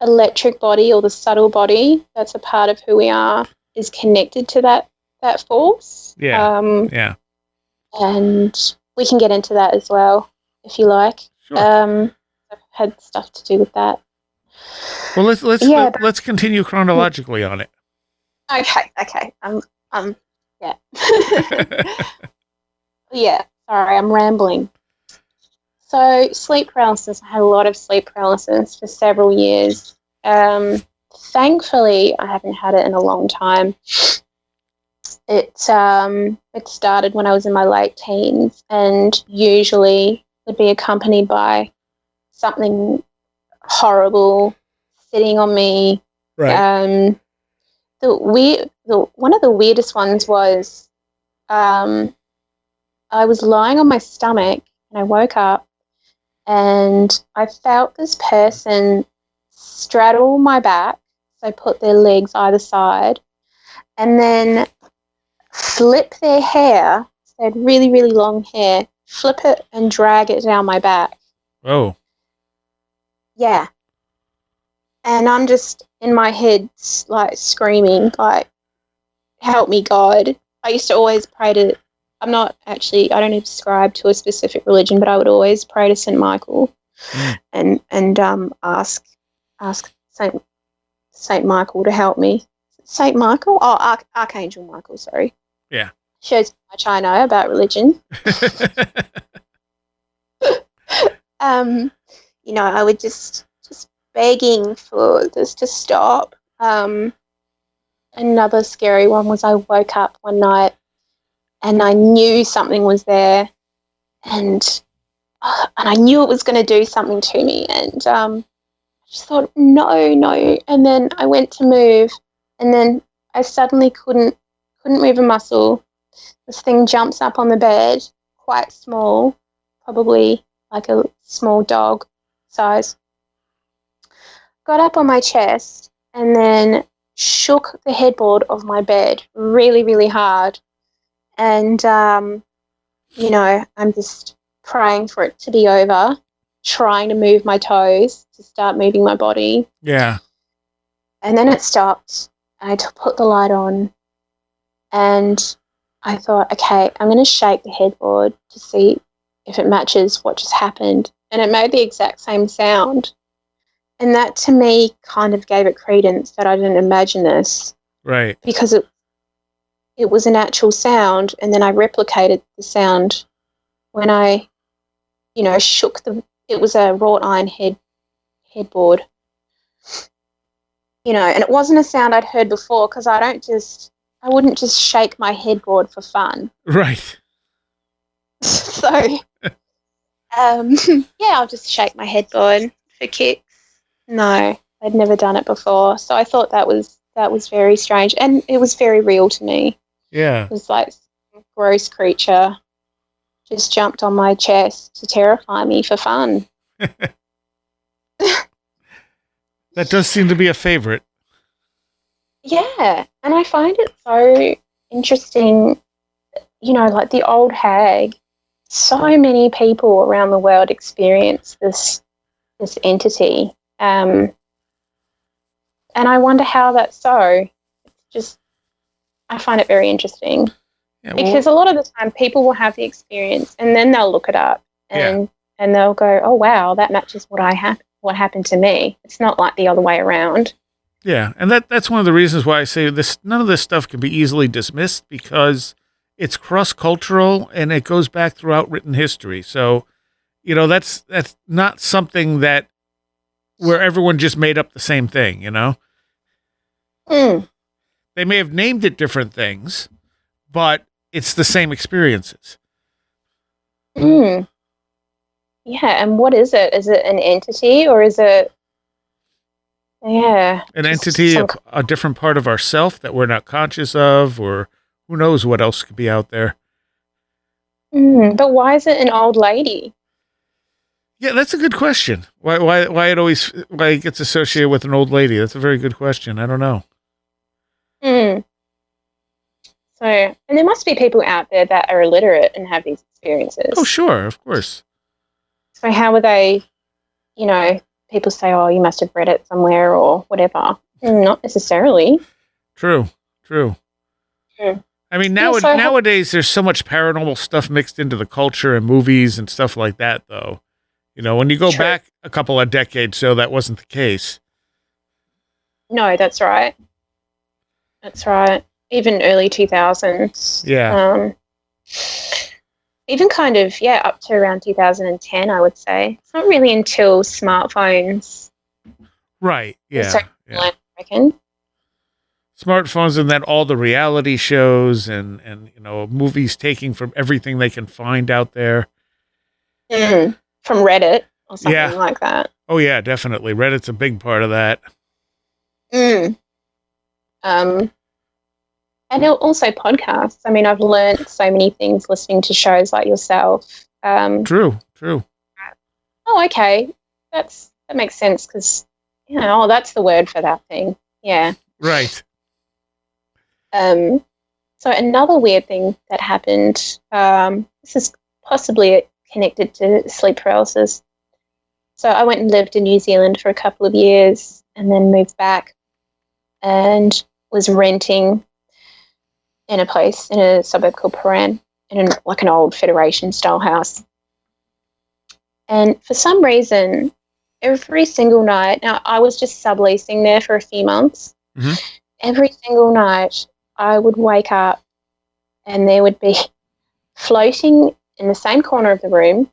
electric body or the subtle body, that's a part of who we are, is connected to that force. Yeah. Yeah. And we can get into that as well, if you like. Sure. I've had stuff to do with that. Well, let's continue chronologically on it. Okay. Yeah. Yeah. Sorry, I'm rambling. So, sleep paralysis. I had a lot of sleep paralysis for several years. Thankfully, I haven't had it in a long time. It started when I was in my late teens, and usually would be accompanied by something horrible sitting on me. Right. One of the weirdest ones was I was lying on my stomach and I woke up and I felt this person straddle my back. So put their legs either side and then flip their hair. So they had really, really long hair. Flip it and drag it down my back. Oh. Yeah. And I'm just in my head, like, screaming, like, help me, God. I used to always pray to, I don't subscribe to a specific religion, but I would always pray to St. Michael and ask St. Michael to help me. St. Michael? Oh, Archangel Michael, sorry. Yeah. Shows how much I know about religion. I would just begging for this to stop. Another scary one was I woke up one night and I knew something was there, and I knew it was going to do something to me, and I just thought, no, and then I went to move, and then I suddenly couldn't move a muscle. This thing jumps up on the bed, quite small, probably like a small dog size. Got up on my chest and then shook the headboard of my bed really, really hard. And, I'm just praying for it to be over, trying to move my toes to start moving my body. Yeah. And then it stopped. I put the light on and I thought, okay, I'm going to shake the headboard to see if it matches what just happened. And it made the exact same sound. And that to me kind of gave it credence that I didn't imagine this. Right. Because it was an actual sound, and then I replicated the sound when I, shook it was a wrought iron headboard. And it wasn't a sound I'd heard before because I wouldn't just shake my headboard for fun. Right. So, I'll just shake my headboard for kicks. No, I'd never done it before. So I thought that was very strange, and it was very real to me. Yeah. It was like some gross creature just jumped on my chest to terrify me for fun. That does seem to be a favorite. Yeah, and I find it so interesting, like the old hag. So many people around the world experience this entity. And I wonder how that's so. It's just, I find it very interesting. Yeah, because a lot of the time people will have the experience and then they'll look it up and they'll go, oh, wow, that matches what happened to me. It's not like the other way around. Yeah, and that's one of the reasons why I say none of this stuff can be easily dismissed because it's cross-cultural and it goes back throughout written history. So, that's not something that where everyone just made up the same thing, Mm. They may have named it different things, but it's the same experiences. Mm. Yeah, and what is it? Is it an entity or is it, An just entity, some, a different part of ourself that we're not conscious of, or who knows what else could be out there. but why is it an old lady? Yeah, that's a good question. Why it gets associated with an old lady? That's a very good question. I don't know. Mm. So, and there must be people out there that are illiterate and have these experiences. Oh, sure, of course. So how would they, people say, oh, you must have read it somewhere or whatever. Not necessarily. True. Mm. I mean, Yeah, so nowadays there's so much paranormal stuff mixed into the culture and movies and stuff like that, though. When you go True. back a couple of decades, so that wasn't the case. No, that's right. That's right. Even early 2000s. Yeah. Even kind of, up to around 2010, I would say. It's not really until smartphones. Right. Yeah. So, Yeah. I reckon. Smartphones and then all the reality shows and movies taking from everything they can find out there. From Reddit or something like that. Oh, yeah, definitely. Reddit's a big part of that. And also podcasts. I mean, I've learned so many things listening to shows like yourself. True. Oh, okay. That makes sense because, that's the word for that thing. Yeah. Right. So another weird thing that happened, this is possibly connected to sleep paralysis. So I went and lived in New Zealand for a couple of years and then moved back and was renting in a place in a suburb called Paran, in an old Federation-style house. And for some reason, every single night, now I was just subleasing there for a few months, every single night I would wake up and there would be floating in the same corner of the room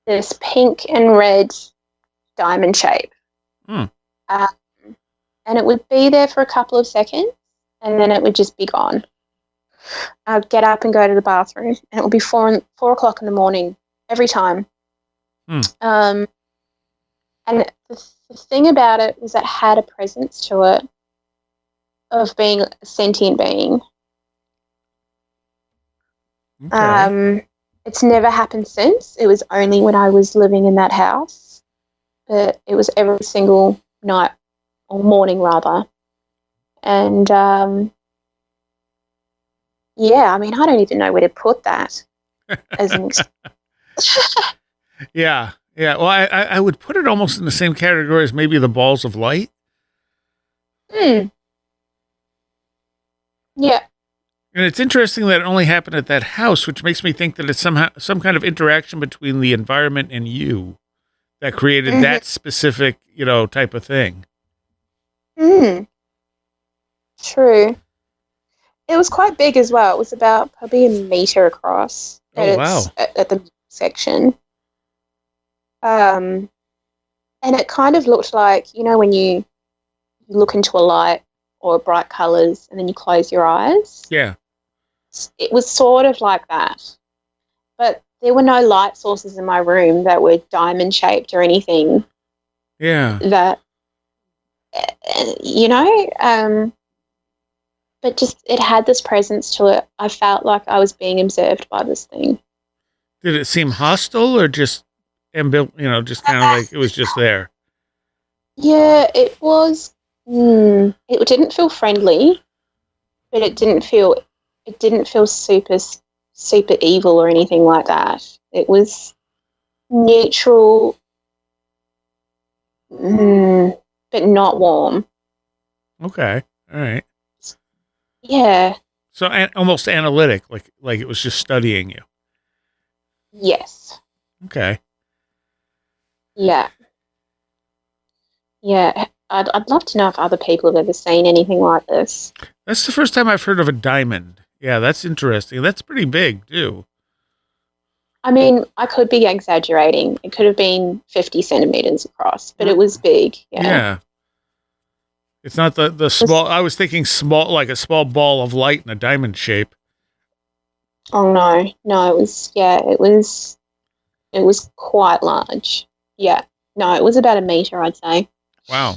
this pink and red diamond shape. And it would be there for a couple of seconds and then it would just be gone. I'd get up and go to the bathroom and it would be 4 o'clock in the morning every time. And the thing about it was it had a presence to it of being a sentient being. Okay. It's never happened since. It was only when I was living in that house. But it was every single night or morning rather. And I mean, I don't even know where to put that as an Yeah. Well, I would put it almost in the same category as maybe the balls of light. Yeah. And it's interesting that it only happened at that house, which makes me think that it's somehow some kind of interaction between the environment and you that created that specific, type of thing. True. It was quite big as well. It was about probably a meter across. Wow. At the section. And it kind of looked like, when you look into a light or bright colours and then you close your eyes. Yeah. It was sort of like that. But there were no light sources in my room that were diamond-shaped or anything. Yeah. That, but just it had this presence to it. I felt like I was being observed by this thing. Did it seem hostile or just just kind of like it was just there? Yeah, it was. It didn't feel friendly, but it didn't feel super evil or anything like that. It was neutral, but not warm. Okay. All right. Yeah. So almost analytic, like it was just studying you. Yes. Okay. Yeah. Yeah. I'd love to know if other people have ever seen anything like this. That's the first time I've heard of a diamond. Yeah, that's interesting. That's pretty big, too. I mean, I could be exaggerating. It could have been 50 centimeters across, but it was big. Yeah. It's not the small. I was thinking small, like a small ball of light in a diamond shape. Oh no, it was quite large. Yeah, no, it was about a meter, I'd say. Wow.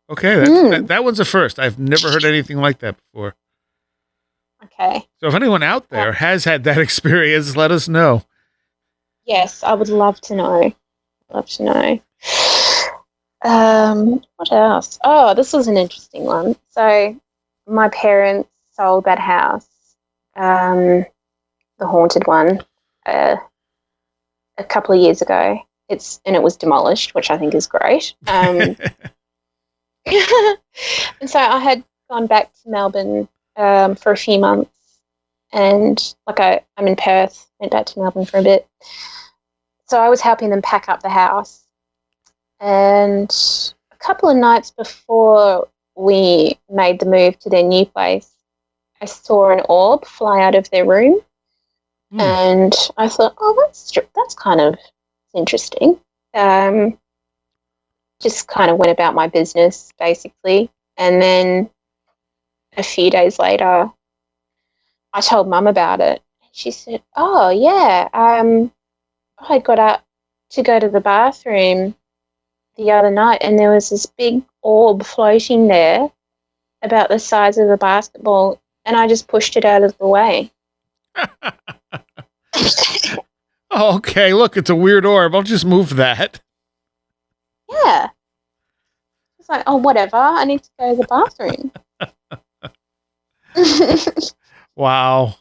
Okay, that one's a first. I've never heard anything like that before. Okay. So if anyone out there has had that experience, let us know. Yes, I would love to know. Love to know. What else? Oh, this was an interesting one. So my parents sold that house, the haunted one, a couple of years ago. It was demolished, which I think is great. And so I had gone back to Melbourne for a few months, and I'm in Perth, went back to Melbourne for a bit. So I was helping them pack up the house, and a couple of nights before we made the move to their new place, I saw an orb fly out of their room, and I thought, oh, that's kind of interesting. Just kind of went about my business, basically. And then a few days later, I told Mum about it. She said, oh, yeah, I got up to go to the bathroom the other night, and there was this big orb floating there about the size of a basketball, and I just pushed it out of the way. Oh, okay, look, it's a weird orb. I'll just move that. Yeah. It's like, oh, whatever. I need to go to the bathroom. Wow.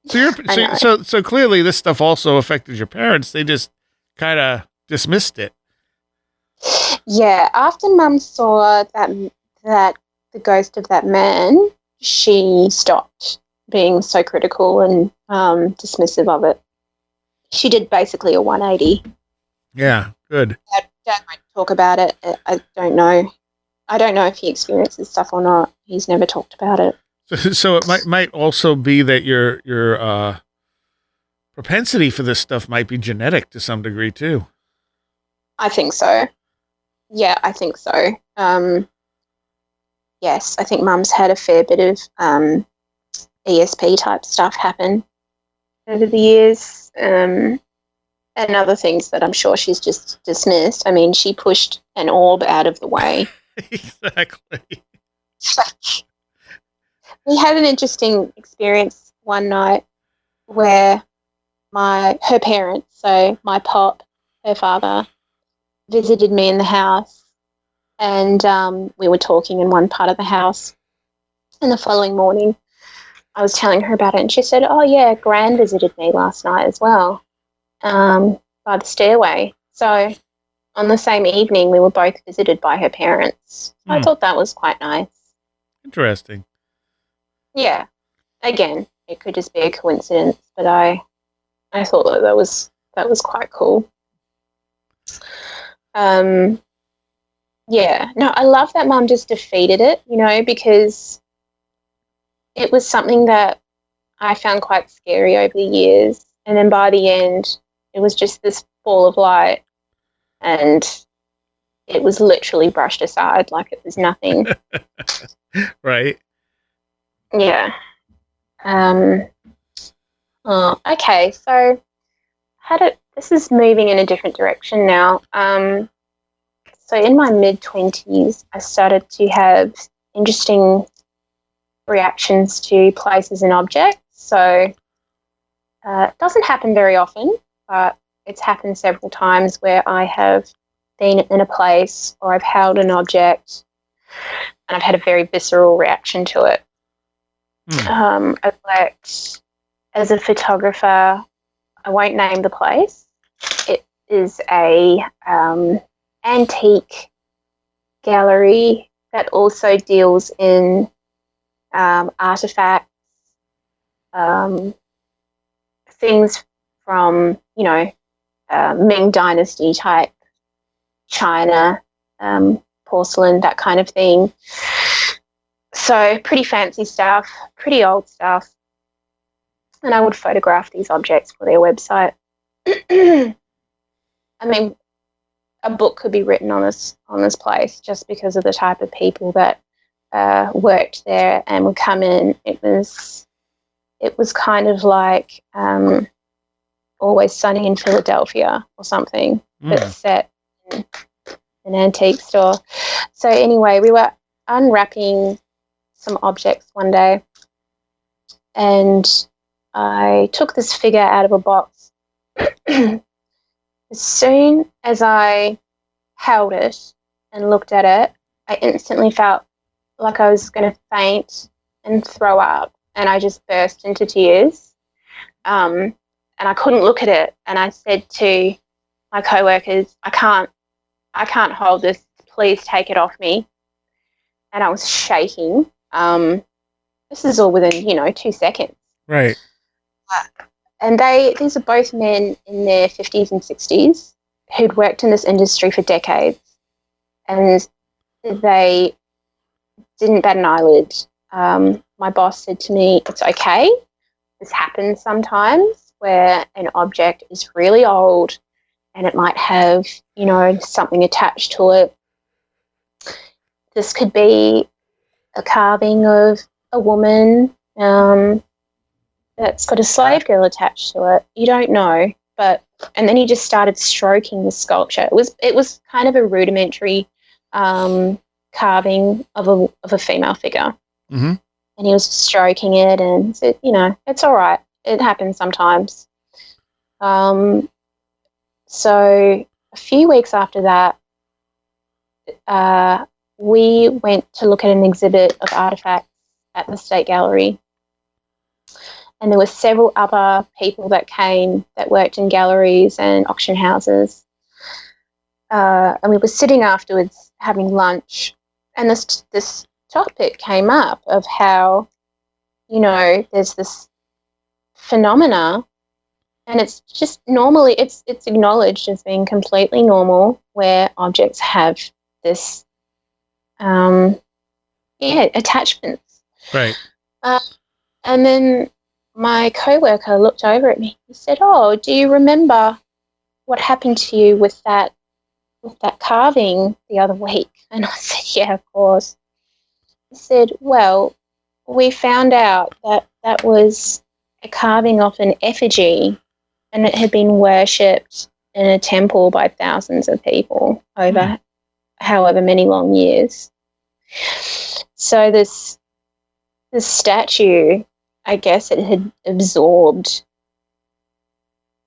So clearly this stuff also affected your parents. They just kind of dismissed it. Yeah. After Mum saw that the ghost of that man, she stopped being so critical and dismissive of it. She did basically a 180. Yeah, good. Dad won't talk about it. I don't know. I don't know if he experiences stuff or not. He's never talked about it. So it might also be that your propensity for this stuff might be genetic to some degree too. I think so. Yeah, I think so. Yes, I think Mum's had a fair bit of ESP type stuff happen over the years, and other things that I'm sure she's just dismissed. I mean, she pushed an orb out of the way. Exactly. We had an interesting experience one night where her parents, so my pop, her father, visited me in the house, and we were talking in one part of the house, and the following morning I was telling her about it, and she said, oh, yeah, Gran visited me last night as well, by the stairway. So on the same evening, we were both visited by her parents. I thought that was quite nice. Interesting. Yeah. Again, it could just be a coincidence, but I thought that was quite cool. Yeah. No, I love that Mum just defeated it, because it was something that I found quite scary over the years. And then by the end, it was just this ball of light, and it was literally brushed aside like it was nothing. Right. Yeah. Okay, so this is moving in a different direction now. So in my mid-20s, I started to have interesting reactions to places and objects. So it doesn't happen very often, but it's happened several times where I have been in a place or I've held an object and I've had a very visceral reaction to it. I've worked as a photographer. I won't name the place. It is a antique gallery that also deals in artifacts, things from, Ming Dynasty type China, porcelain, that kind of thing. So pretty fancy stuff, pretty old stuff. And I would photograph these objects for their website. I mean, a book could be written on this place just because of the type of people that worked there and would come in. It was kind of like Always Sunny in Philadelphia or something that's set in an antique store. So anyway, we were unwrapping some objects one day, and I took this figure out of a box. As soon as I held it and looked at it, I instantly felt like I was going to faint and throw up, and I just burst into tears. And I couldn't look at it, and I said to my co-workers, I can't hold this. Please take it off me. And I was shaking. This is all within, 2 seconds. Right. And these are both men in their 50s and 60s who'd worked in this industry for decades, and they didn't bat an eyelid. My boss said to me, it's okay. This happens sometimes where an object is really old and it might have, something attached to it. This could be a carving of a woman that's got a slave girl attached to it. You don't know, and then he just started stroking the sculpture. It was kind of a rudimentary carving of a female figure, and he was stroking it and said, it's all right. It happens sometimes. So a few weeks after that, we went to look at an exhibit of artifacts at the State Gallery. And there were several other people that came that worked in galleries and auction houses. And we were sitting afterwards having lunch, and this topic came up of how, there's this phenomena, and it's just normally it's acknowledged as being completely normal, where objects have this attachments. Right. And then my co-worker looked over at me. He said, "Oh, do you remember what happened to you with that carving the other week?" And I said, "Yeah, of course." He said, "Well, we found out that was a carving of an effigy, and it had been worshipped in a temple by thousands of people over however many long years. So this statue, I guess it had absorbed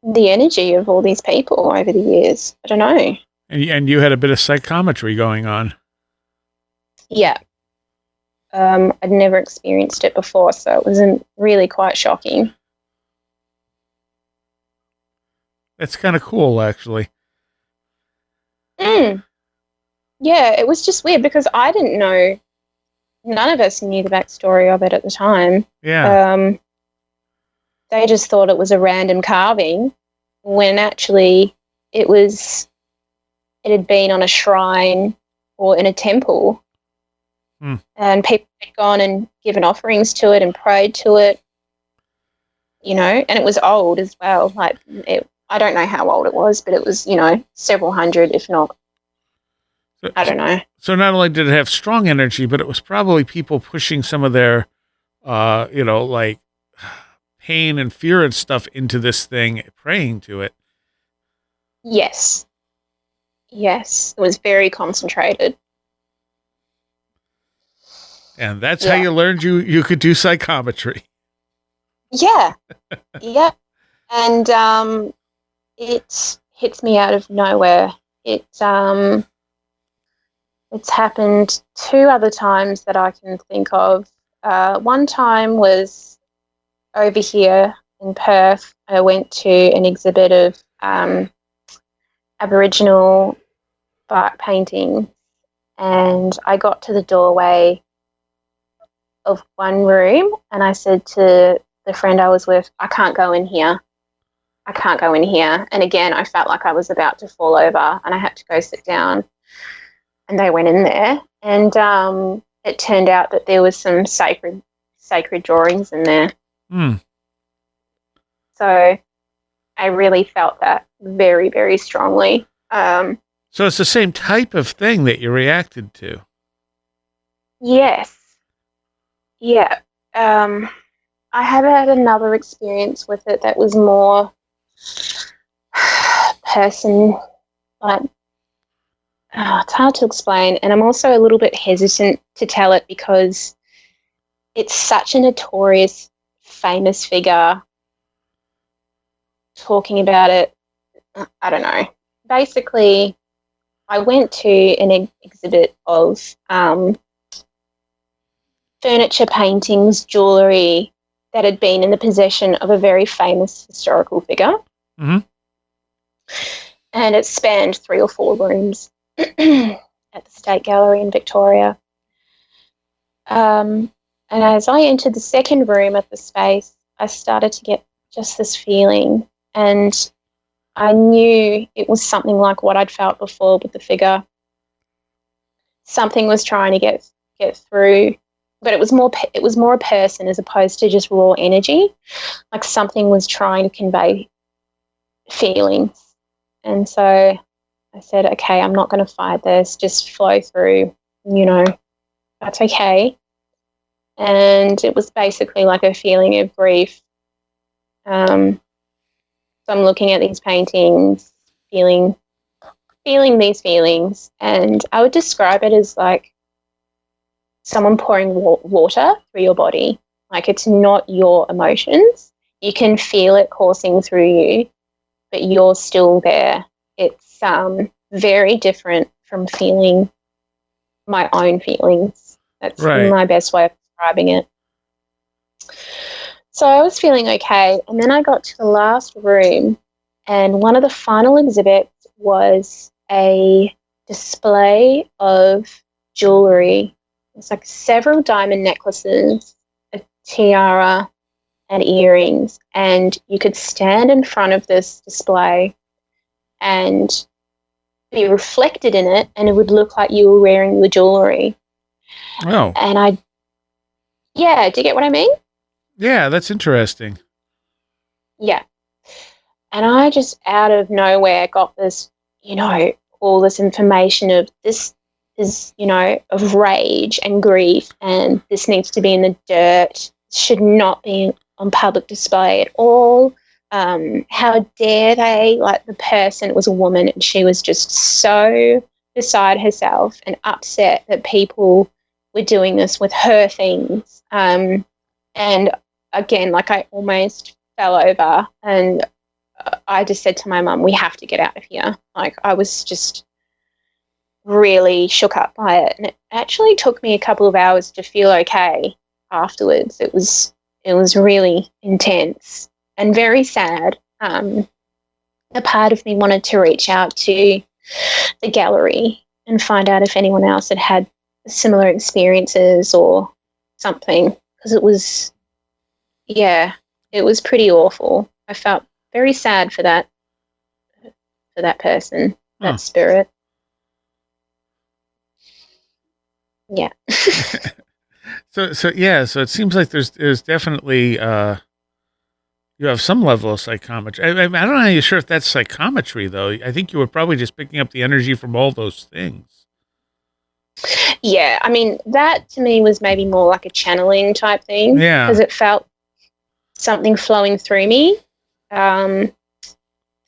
the energy of all these people over the years. I don't know." And you had a bit of psychometry going on. Yeah. I'd never experienced it before, so it was really quite shocking. That's kind of cool, actually. Yeah, it was just weird because I didn't know. None of us knew the backstory of it at the time. Yeah. They just thought it was a random carving, when actually it had been on a shrine or in a temple. And people had gone and given offerings to it and prayed to it, and it was old as well. Like, I don't know how old it was, but it was, several hundred, if not, I don't know. So not only did it have strong energy, but it was probably people pushing some of their, like pain and fear and stuff into this thing, praying to it. Yes. It was very concentrated. And that's how you learned you could do psychometry. Yeah. Yeah. And it hits me out of nowhere. It's happened 2 other times that I can think of. One time was over here in Perth. I went to an exhibit of Aboriginal bark painting, and I got to the doorway of one room, and I said to the friend I was with, I can't go in here. And again, I felt like I was about to fall over, and I had to go sit down. And they went in there, and it turned out that there was some sacred drawings in there. So I really felt that very, very strongly. So it's the same type of thing that you reacted to. Yes. Yeah. I have had another experience with it that was more person, like, it's hard to explain. And I'm also a little bit hesitant to tell it because it's such a notorious, famous figure talking about it. I don't know. Basically, I went to an exhibit of furniture, paintings, jewellery that had been in the possession of a very famous historical figure. Mm-hmm. And it spanned 3 or 4 rooms at the State Gallery in Victoria. And as I entered the second room of the space, I started to get just this feeling, and I knew it was something like what I'd felt before with the figure. Something was trying to get through, but it was more a person as opposed to just raw energy. Like something was trying to convey feelings. And so I said, okay, I'm not going to fight this, just flow through, that's okay. And it was basically like a feeling of grief. So I'm looking at these paintings, feeling these feelings, and I would describe it as like someone pouring water through your body. Like it's not your emotions. You can feel it coursing through you, but you're still there. It's very different from feeling my own feelings. That's Right. my best way of describing it. So I was feeling okay, and then I got to the last room, and one of the final exhibits was a display of jewellery. It's like several diamond necklaces, a tiara, and earrings, and you could stand in front of this display and be reflected in it, and it would look like you were wearing the jewellery. Oh. And do you get what I mean? Yeah, that's interesting. Yeah. And I just out of nowhere got this, all this information of this is, of rage and grief, and this needs to be in the dirt, should not be on public display at all. How dare they? Like the person, it was a woman, and she was just so beside herself and upset that people were doing this with her things. And again, like I almost fell over, and I just said to my mum, we have to get out of here. Like I was just really shook up by it. And it actually took me a couple of hours to feel okay afterwards. It was really intense and very sad. A part of me wanted to reach out to the gallery and find out if anyone else had had similar experiences or something, because it was pretty awful. I felt very sad for that person, that spirit. Yeah. So it seems like there's definitely you have some level of psychometry. I don't know how you're sure if that's psychometry though. I think you were probably just picking up the energy from all those things. Yeah, I mean that to me was maybe more like a channeling type thing. Yeah. Because it felt something flowing through me that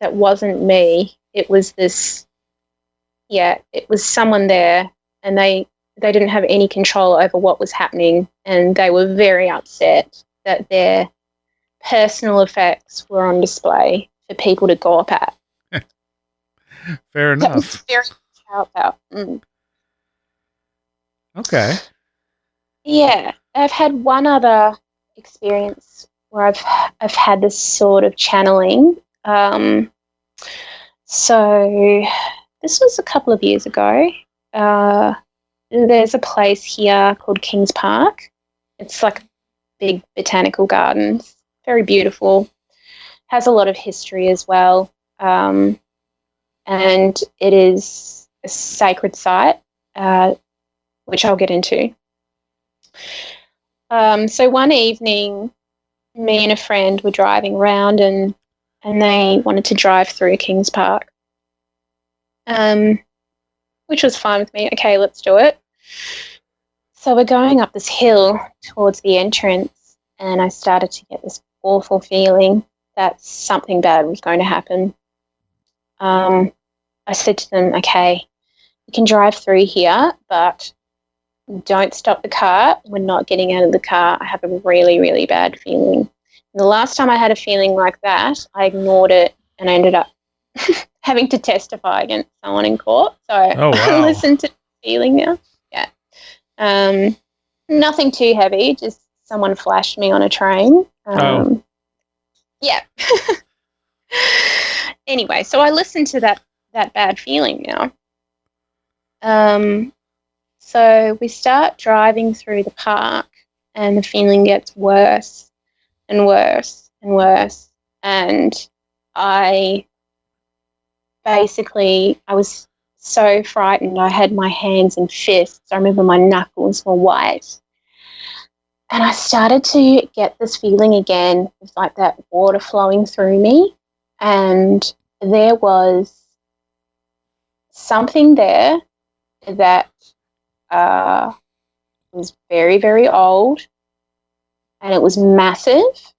wasn't me. It was this, it was someone there, and they didn't have any control over what was happening, and they were very upset that their personal effects were on display for people to gawp at. Fair enough. It's very how about. Okay. Yeah, I've had one other experience where I've had this sort of channeling. So this was a couple of years ago. There's a place here called Kings Park. It's like big botanical gardens, very beautiful. Has a lot of history as well, and it is a sacred site, which I'll get into. So one evening, me and a friend were driving around, and they wanted to drive through Kings Park. which was fine with me. Okay, let's do it. So we're going up this hill towards the entrance, and I started to get this awful feeling that something bad was going to happen. I said to them, okay, you can drive through here, but don't stop the car. We're not getting out of the car. I have a really, really bad feeling. And the last time I had a feeling like that, I ignored it and I ended up having to testify against someone in court. So I listened to the feeling now. Yeah. Nothing too heavy, just someone flashed me on a train. Yeah. Anyway, so I listened to that bad feeling now. So we start driving through the park and the feeling gets worse and worse and worse. And I was so frightened. I had my hands in fists. I remember my knuckles were white. And I started to get this feeling again of like that water flowing through me. And there was something there that was very, very old, and it was massive,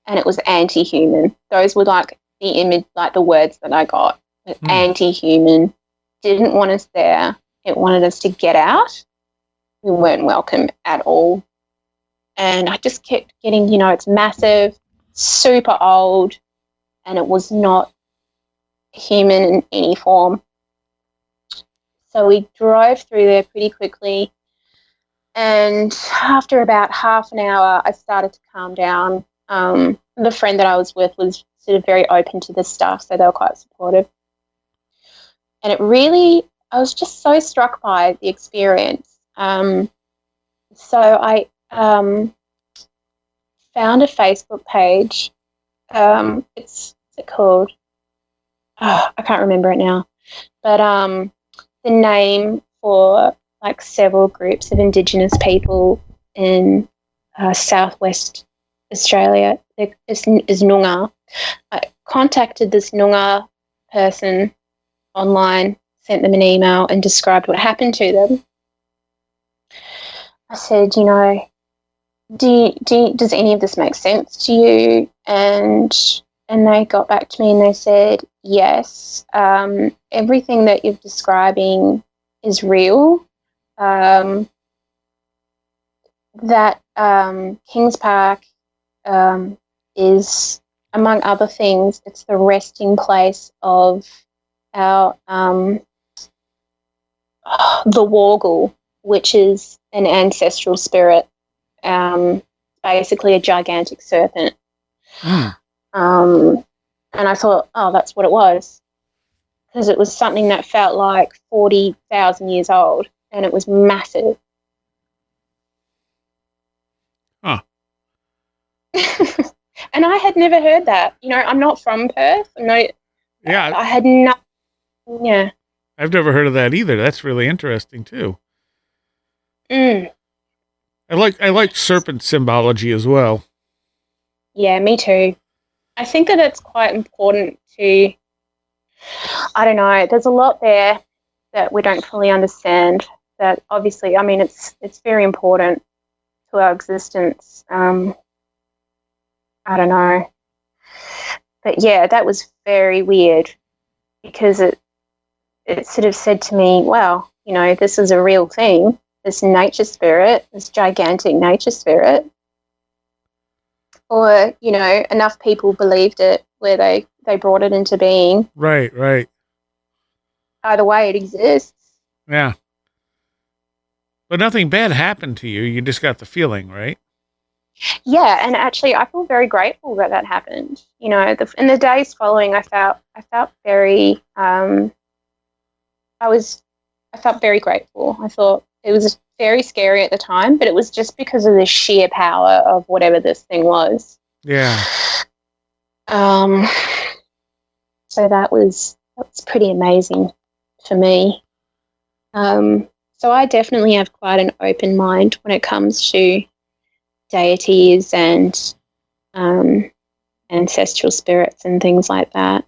and it was anti-human. Those were like the image, like the words that I got. Anti-human, didn't want us there. It wanted us to get out. We weren't welcome at all. And I just kept getting, it's massive, super old, and it was not human in any form. So we drove through there pretty quickly, and after about half an hour, I started to calm down. The friend that I was with was sort of very open to this stuff, so they were quite supportive. And I was just so struck by the experience. So I found a Facebook page. What's it called? Oh, I can't remember it now. But the name for like several groups of Indigenous people in southwest Australia is Noongar. I contacted this Noongar person online, sent them an email and described what happened to them. I said, does any of this make sense to you? And they got back to me and they said, yes, everything that you're describing is real. That Kings Park is, among other things, it's the resting place of our the Wargle, which is an ancestral spirit, basically a gigantic serpent. And I thought, oh, that's what it was, because it was something that felt like 40,000 years old, and it was massive. Huh. And I had never heard that. I'm not from Perth. Yeah. I had not. Yeah. I've never heard of that either. That's really interesting too. I like serpent symbology as well. Yeah, me too. I think that it's quite important to, I don't know, there's a lot there that we don't fully understand, that obviously, it's very important to our existence. I don't know. But yeah, that was very weird, because it sort of said to me, well, this is a real thing, this nature spirit, this gigantic nature spirit. Or, enough people believed it where they brought it into being. Right. Either way, it exists. Yeah. But nothing bad happened to you. You just got the feeling, right? Yeah, and actually I feel very grateful that happened. In the days following, I felt very, I felt very grateful. I thought it was very scary at the time, but it was just because of the sheer power of whatever this thing was. Yeah. So that was pretty amazing for me. So I definitely have quite an open mind when it comes to deities and ancestral spirits and things like that.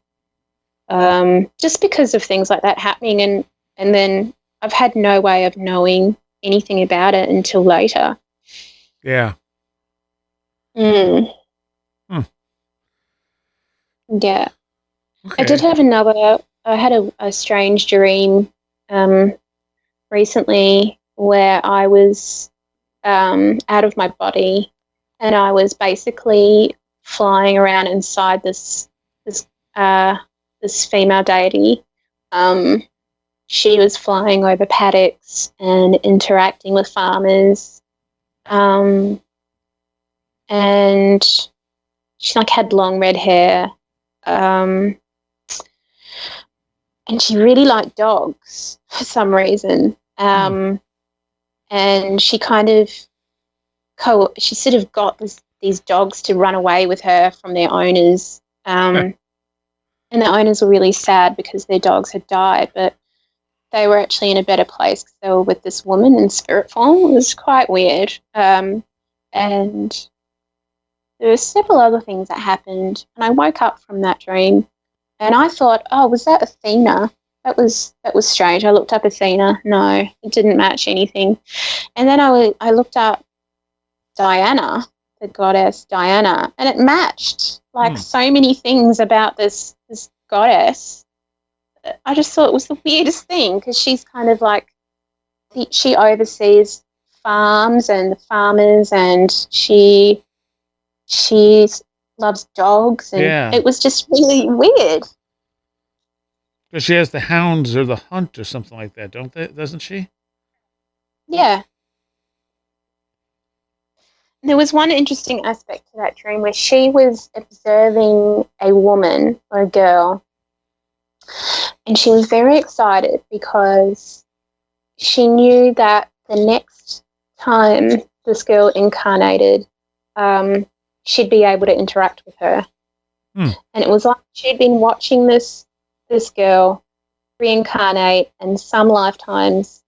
Just because of things like that happening, and And then I've had no way of knowing anything about it until later. Yeah. Mm. Hmm. Yeah. Okay. I did have I had a strange dream recently where I was out of my body, and I was basically flying around inside this female deity. She was flying over paddocks and interacting with farmers, and she like had long red hair, and she really liked dogs for some reason. And she kind of she sort of got these dogs to run away with her from their owners. And the owners were really sad because their dogs had died, but they were actually in a better place because they were with this woman in spirit form. It was quite weird. And there were several other things that happened, and I woke up from that dream and I thought, oh, was that Athena? That was strange. I looked up Athena. No, it didn't match anything. And then I looked up Diana, the goddess Diana, and it matched like so many things about this goddess. I just thought it was the weirdest thing because she's kind of like she oversees farms and the farmers, and she loves dogs, and it was just really weird. Because she has the hounds or the hunt or something like that, doesn't she? Yeah. There was one interesting aspect to that dream where she was observing a woman or a girl, and she was very excited because she knew that the next time this girl incarnated, she'd be able to interact with her. And it was like she'd been watching this girl reincarnate, and some lifetimes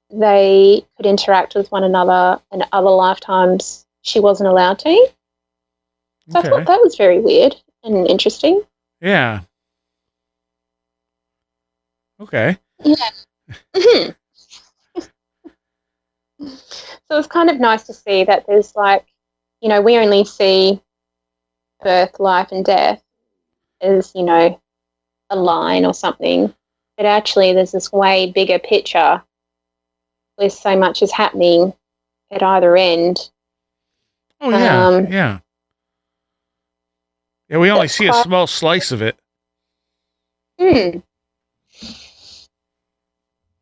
they could interact with one another, and other lifetimes she wasn't allowed to. So I thought that was very weird and interesting. Yeah. Okay. Yeah. So it's kind of nice to see that there's like, we only see birth, life, and death as, a line or something. But actually there's this way bigger picture where so much is happening at either end. Oh, yeah. Yeah. Yeah, we only see a small slice of it.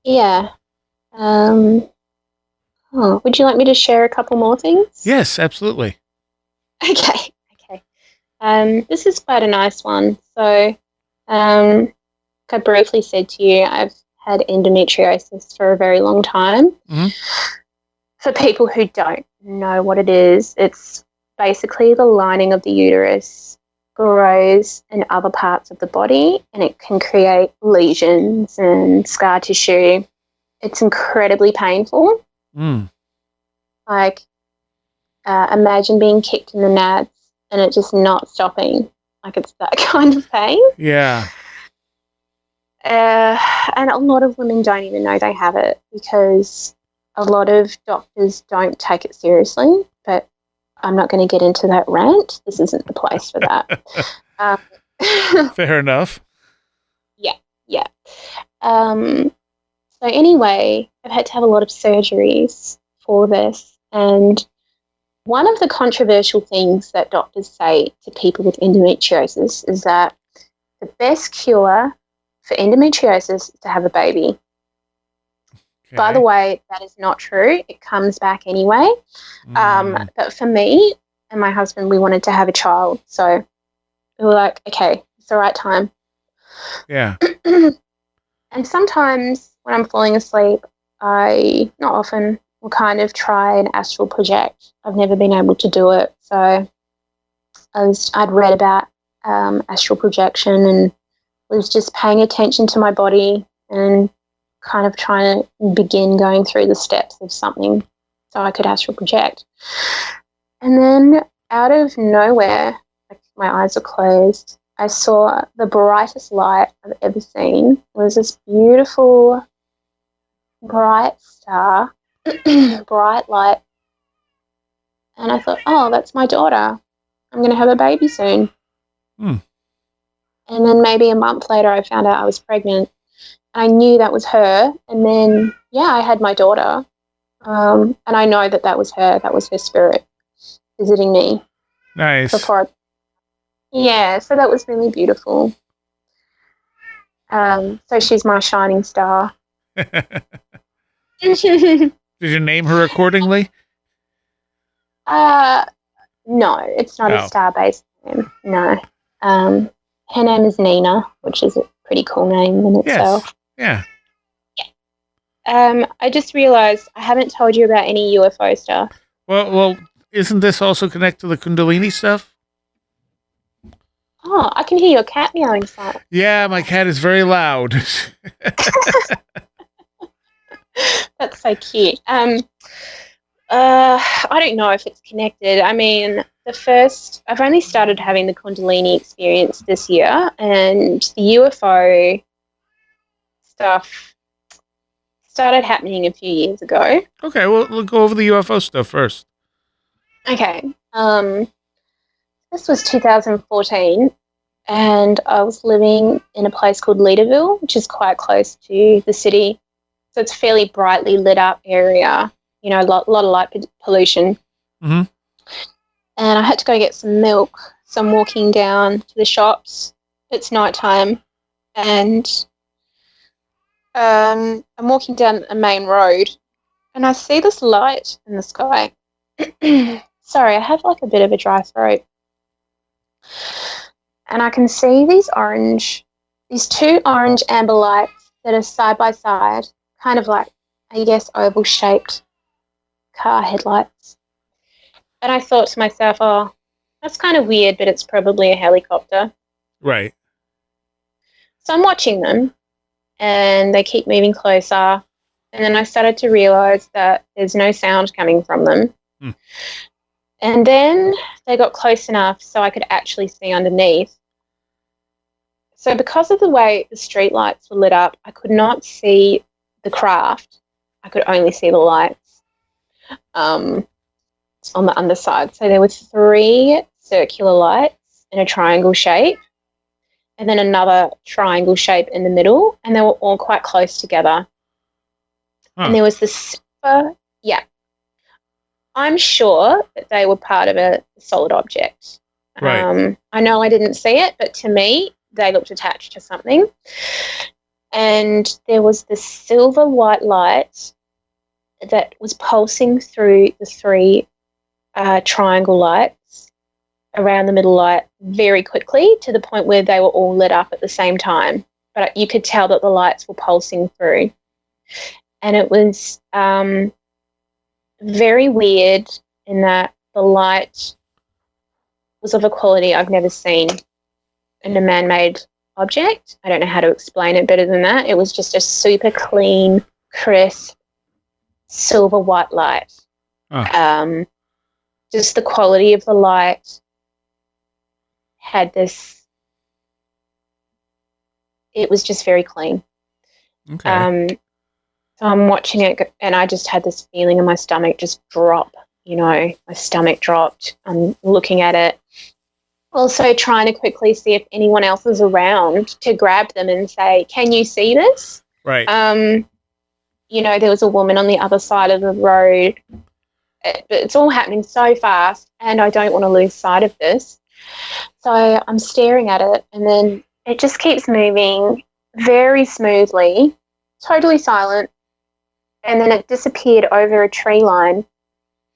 Yeah. Would you like me to share a couple more things? Yes, absolutely. Okay. This is quite a nice one. So, like I briefly said to you, I've had endometriosis for a very long time. For people who don't know what it is, it's basically the lining of the uterus grows in other parts of the body, and it can create lesions and scar tissue. It's incredibly painful. Like, imagine being kicked in the nads and it just not stopping. Like, it's that kind of pain. Yeah. And a lot of women don't even know they have it because a lot of doctors don't take it seriously. But I'm not going to get into that rant. This isn't the place for that. Fair enough. Yeah. So anyway, I've had to have a lot of surgeries for this. And one of the controversial things that doctors say to people with endometriosis is that the best cure for endometriosis is to have a baby. Okay. By the way, that is not true. It comes back anyway. But for me and my husband, we wanted to have a child. So we were like, okay, it's the right time. Yeah. And sometimes when I'm falling asleep, not often, will kind of try and astral project. I've never been able to do it. So I'd read about astral projection and was just paying attention to my body and kind of trying to begin going through the steps of something so I could astral project. And then out of nowhere, like my eyes are closed, I saw the brightest light I've ever seen. It was this beautiful bright star, bright light. And I thought, oh, that's my daughter. I'm going to have a baby soon. Hmm. And then maybe a month later, I found out I was pregnant. I knew that was her. And then, I had my daughter. And I know that was her. That was her spirit visiting me. Nice. So that was really beautiful. So she's my shining star. Did you name her accordingly? No, it's not a star-based name. No. Her name is Nina, which is a pretty cool name in itself. Yeah. I just realized I haven't told you about any UFO stuff. Well, isn't this also connected to the Kundalini stuff? Oh, I can hear your cat meowing. Son. Yeah, my cat is very loud. That's so cute. I don't know if it's connected. I mean, I've only started having the Kundalini experience this year, and the UFO stuff started happening a few years ago. Okay, well, we'll go over the UFO stuff first. Okay. This was 2014, and I was living in a place called Leaderville, which is quite close to the city. So it's a fairly brightly lit up area, a lot of light pollution. Mm-hmm. And I had to go get some milk. So I'm walking down to the shops. It's nighttime, and I'm walking down a main road, and I see this light in the sky. Sorry, I have like a bit of a dry throat. And I can see these two orange amber lights that are side by side, kind of like, I guess, oval-shaped car headlights. And I thought to myself, oh, that's kind of weird, but it's probably a helicopter. Right. So I'm watching them, and they keep moving closer. And then I started to realize that there's no sound coming from them. Hmm. And then they got close enough so I could actually see underneath. So because of the way the street lights were lit up, I could not see the craft. I could only see the lights on the underside. So there were 3 circular lights in a triangle shape, and then another triangle shape in the middle, and they were all quite close together. Huh. And there was this I'm sure that they were part of a solid object. Right. I know I didn't see it, but to me, they looked attached to something. And there was this silver white light that was pulsing through the 3 triangle lights around the middle light very quickly, to the point where they were all lit up at the same time. But you could tell that the lights were pulsing through. And it was very weird in that the light was of a quality I've never seen in a man-made object. I don't know how to explain it better than that. It was just a super clean, crisp, silver white light. Oh. Just the quality of the light had this, it was just very clean. Okay. So I'm watching it, and I just had this feeling in my stomach just drop, my stomach dropped. I'm looking at it. Also trying to quickly see if anyone else is around to grab them and say, can you see this? Right. There was a woman on the other side of the road. But it's all happening so fast, and I don't want to lose sight of this. So I'm staring at it, and then it just keeps moving very smoothly, totally silent. And then it disappeared over a tree line,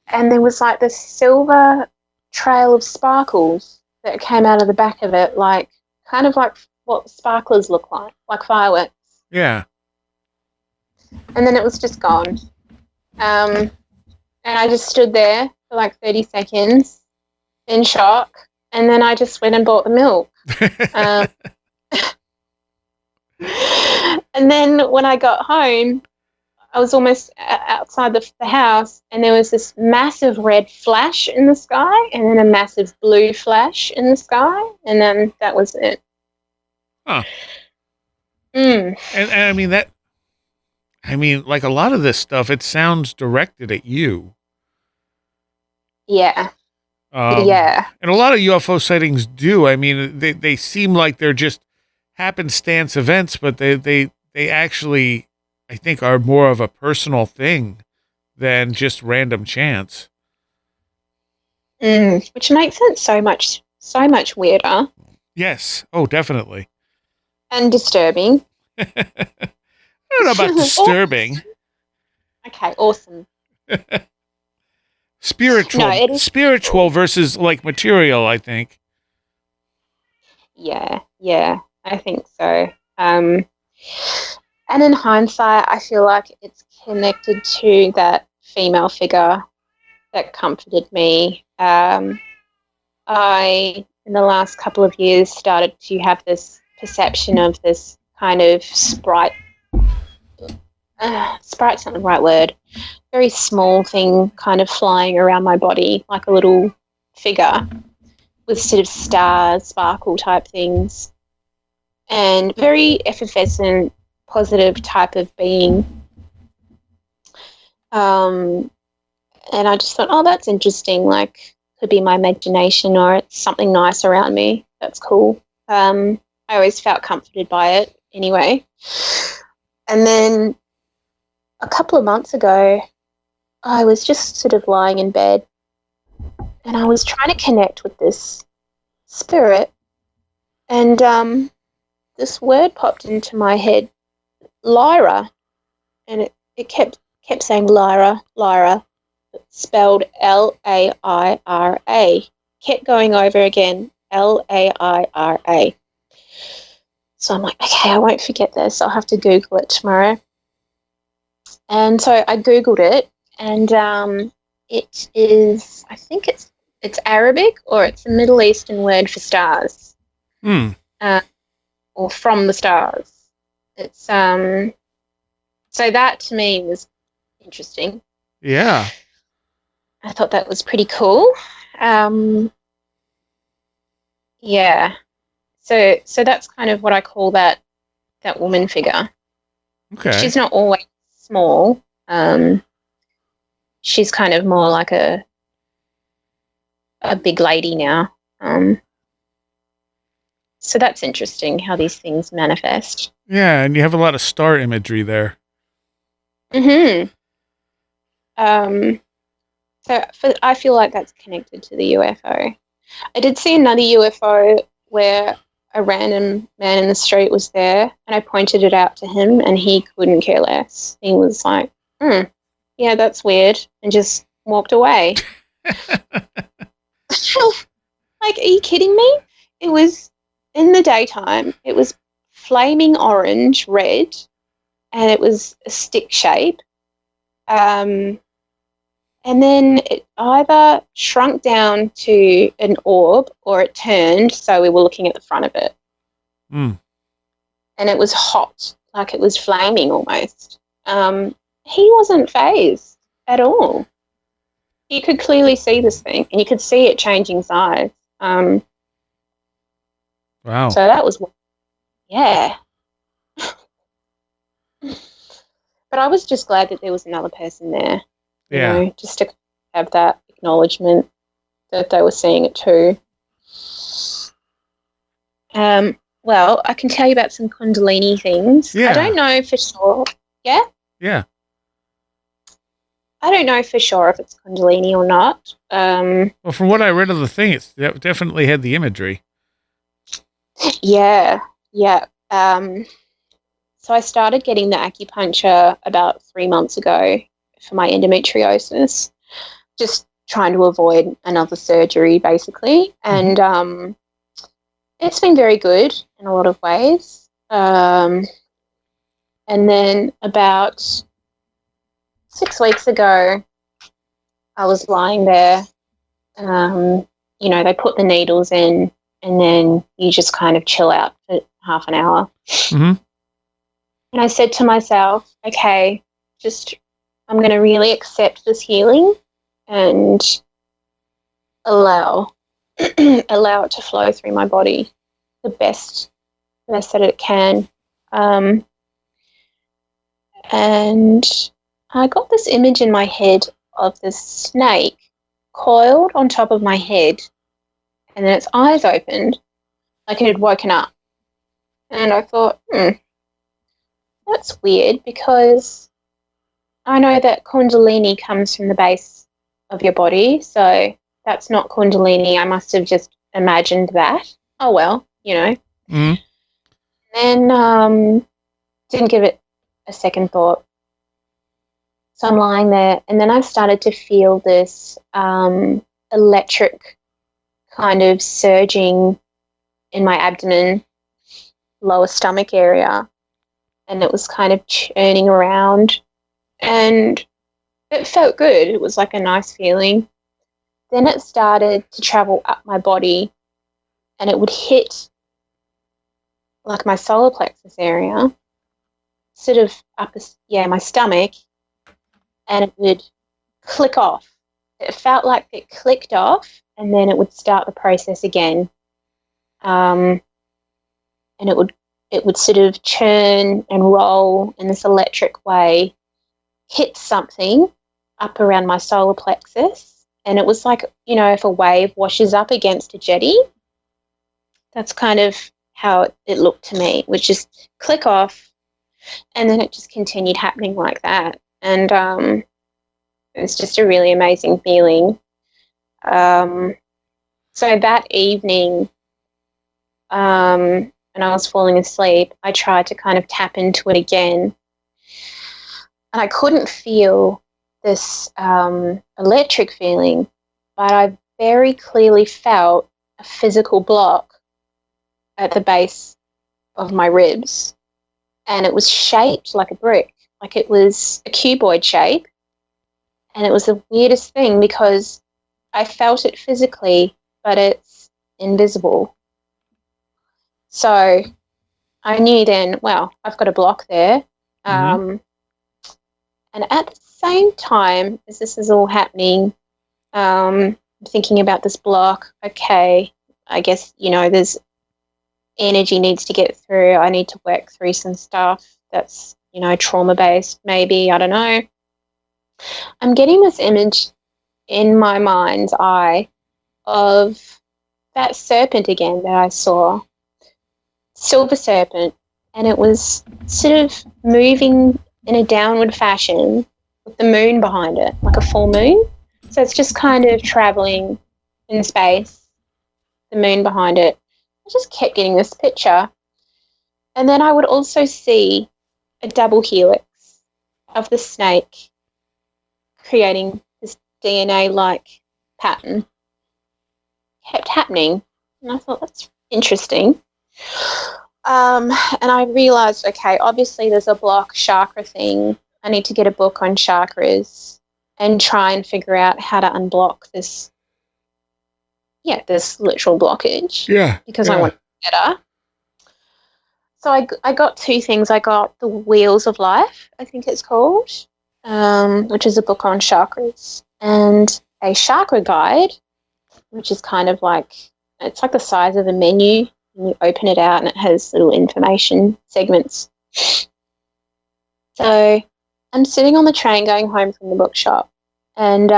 and there was like this silver trail of sparkles that came out of the back of it, kind of like what sparklers look like fireworks. Yeah. And then it was just gone. And I just stood there for like 30 seconds in shock, and then I just went and bought the milk. And then when I got home, I was almost outside the house, and there was this massive red flash in the sky, and then a massive blue flash in the sky, and then that was it. Huh. And I mean, that I mean, like a lot of this stuff, it sounds directed at you. Yeah. Yeah. And a lot of UFO sightings do. I mean, they seem like they're just happenstance events, but they actually, I think, are more of a personal thing than just random chance. Which makes it so much weirder Yes. Oh, definitely. and disturbing. I don't know about disturbing. Okay, awesome. Spiritual. No, it is Spiritual versus like material, I think. Yeah, I think so. And in hindsight, I feel like it's connected to that female figure that comforted me. I, in the last couple of years, started to have this perception of this kind of sprite. Sprite's not the right word. Very small thing kind of flying around my body, like a little figure with sort of stars, sparkle type things, and very effervescent, positive type of being. And I just thought, oh, that's interesting. Like, could be my imagination or it's something nice around me. That's cool. I always felt comforted by it anyway. And then a couple of months ago, I was just sort of lying in bed and I was trying to connect with this spirit, and this word popped into my head, Lyra, and it kept saying Lyra, spelled Laira, kept going over again, Laira. So I'm like, okay, I won't forget this. I'll have to Google it tomorrow. And so I Googled it, and it is, I think it's Arabic, or it's a Middle Eastern word for stars, or from the stars. It's so that to me was interesting. Yeah, I thought that was pretty cool. Yeah. So that's kind of what I call that woman figure. okay. She's not always small. She's kind of more like a big lady now. So that's interesting how these things manifest. Yeah, and you have a lot of star imagery there. Mm-hmm. I feel like that's connected to the UFO. I did see another UFO where a random man in the street was there, and I pointed it out to him, and he couldn't care less. He was like, yeah, that's weird, and just walked away. Like, are you kidding me? It was in the daytime. It was flaming orange, red, and it was a stick shape. And then it either shrunk down to an orb or it turned, so we were looking at the front of it. And it was hot, like it was flaming almost. He wasn't fazed at all. You could clearly see this thing, and you could see it changing size. Wow. So that was, yeah. But I was just glad that there was another person there. Yeah. You know, just to have that acknowledgement that they were seeing it too. Well, I can tell you about some Kundalini things. Yeah. I don't know for sure. Yeah? Yeah. I don't know for sure if it's Kundalini or not. Well, from what I read of the thing, it definitely had the imagery. Yeah. So I started getting the acupuncture about 3 months ago for my endometriosis, just trying to avoid another surgery, basically. And it's been very good in a lot of ways. And then about 6 weeks ago, I was lying there. You know, they put the needles in, and then you just kind of chill out for half an hour. Mm-hmm. And I said to myself, okay, I'm going to really accept this healing and allow it to flow through my body the best that it can. And I got this image in my head of this snake coiled on top of my head, and then its eyes opened like it had woken up. And I thought, that's weird, because I know that Kundalini comes from the base of your body, so that's not Kundalini. I must have just imagined that. Oh, well, you know. Mm. Then didn't give it a second thought. So I'm lying there, and then I started to feel this electric kind of surging in my abdomen, lower stomach area, and it was kind of churning around, and it felt good. It was like a nice feeling. Then it started to travel up my body, and it would hit like my solar plexus area, sort of up, my stomach, and it would click off. It felt like it clicked off, and then it would start the process again. And it would sort of churn and roll in this electric way, hit something up around my solar plexus, and it was like, you know, if a wave washes up against a jetty, that's kind of how it looked to me. It would just click off, and then it just continued happening like that. And it was just a really amazing feeling. So that evening, and I was falling asleep, I tried to kind of tap into it again, and I couldn't feel this electric feeling, but I very clearly felt a physical block at the base of my ribs, and it was shaped like a brick, like it was a cuboid shape, and it was the weirdest thing because I felt it physically, but it's invisible. So I knew then, well, I've got a block there. And at the same time as this is all happening, I'm thinking about this block. Okay, I guess, you know, there's energy needs to get through. I need to work through some stuff that's, you know, trauma-based maybe. I don't know. I'm getting this image in my mind's eye of that serpent again that I saw. Silver serpent, and it was sort of moving in a downward fashion with the moon behind it, like a full moon. So it's just kind of traveling in space, the moon behind it. I just kept getting this picture. And then I would also see a double helix of the snake creating this DNA-like pattern. Kept happening. And I thought, that's interesting. And I realised, okay, obviously there's a block chakra thing. I need to get a book on chakras and try and figure out how to unblock this literal blockage. Yeah. Because I want to get better. So I got two things. I got The Wheels of Life, I think it's called, which is a book on chakras, and a chakra guide, which is kind of like, it's like the size of a menu. And you open it out and it has little information segments. So I'm sitting on the train going home from the bookshop, and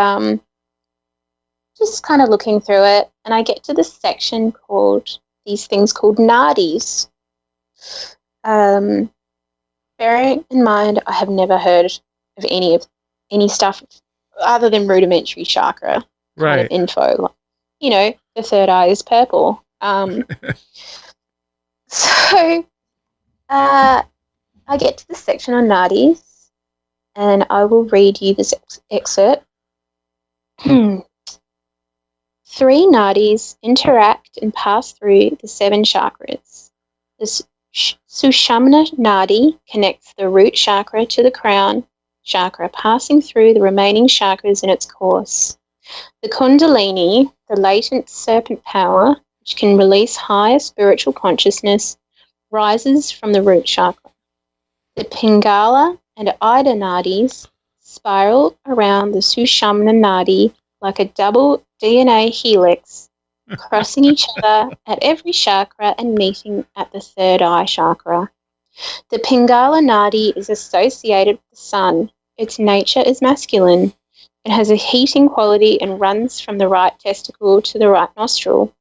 just kind of looking through it, and I get to this section called these things called nadis. Bearing in mind, I have never heard of any stuff other than rudimentary chakra kind of info. Like, you know, the third eye is purple. So I get to the section on nadis, and I will read you this excerpt. 3 nadis interact and pass through the 7 chakras. The Sushumna nadi connects the root chakra to the crown chakra, passing through the remaining chakras in its course. The Kundalini, the latent serpent power, which can release higher spiritual consciousness, rises from the root chakra. The Pingala and Ida nadis spiral around the Sushumna nadi like a double DNA helix, crossing each other at every chakra and meeting at the third eye chakra. The Pingala Nadi is associated with the sun. Its nature is masculine. It has a heating quality and runs from the right testicle to the right nostril.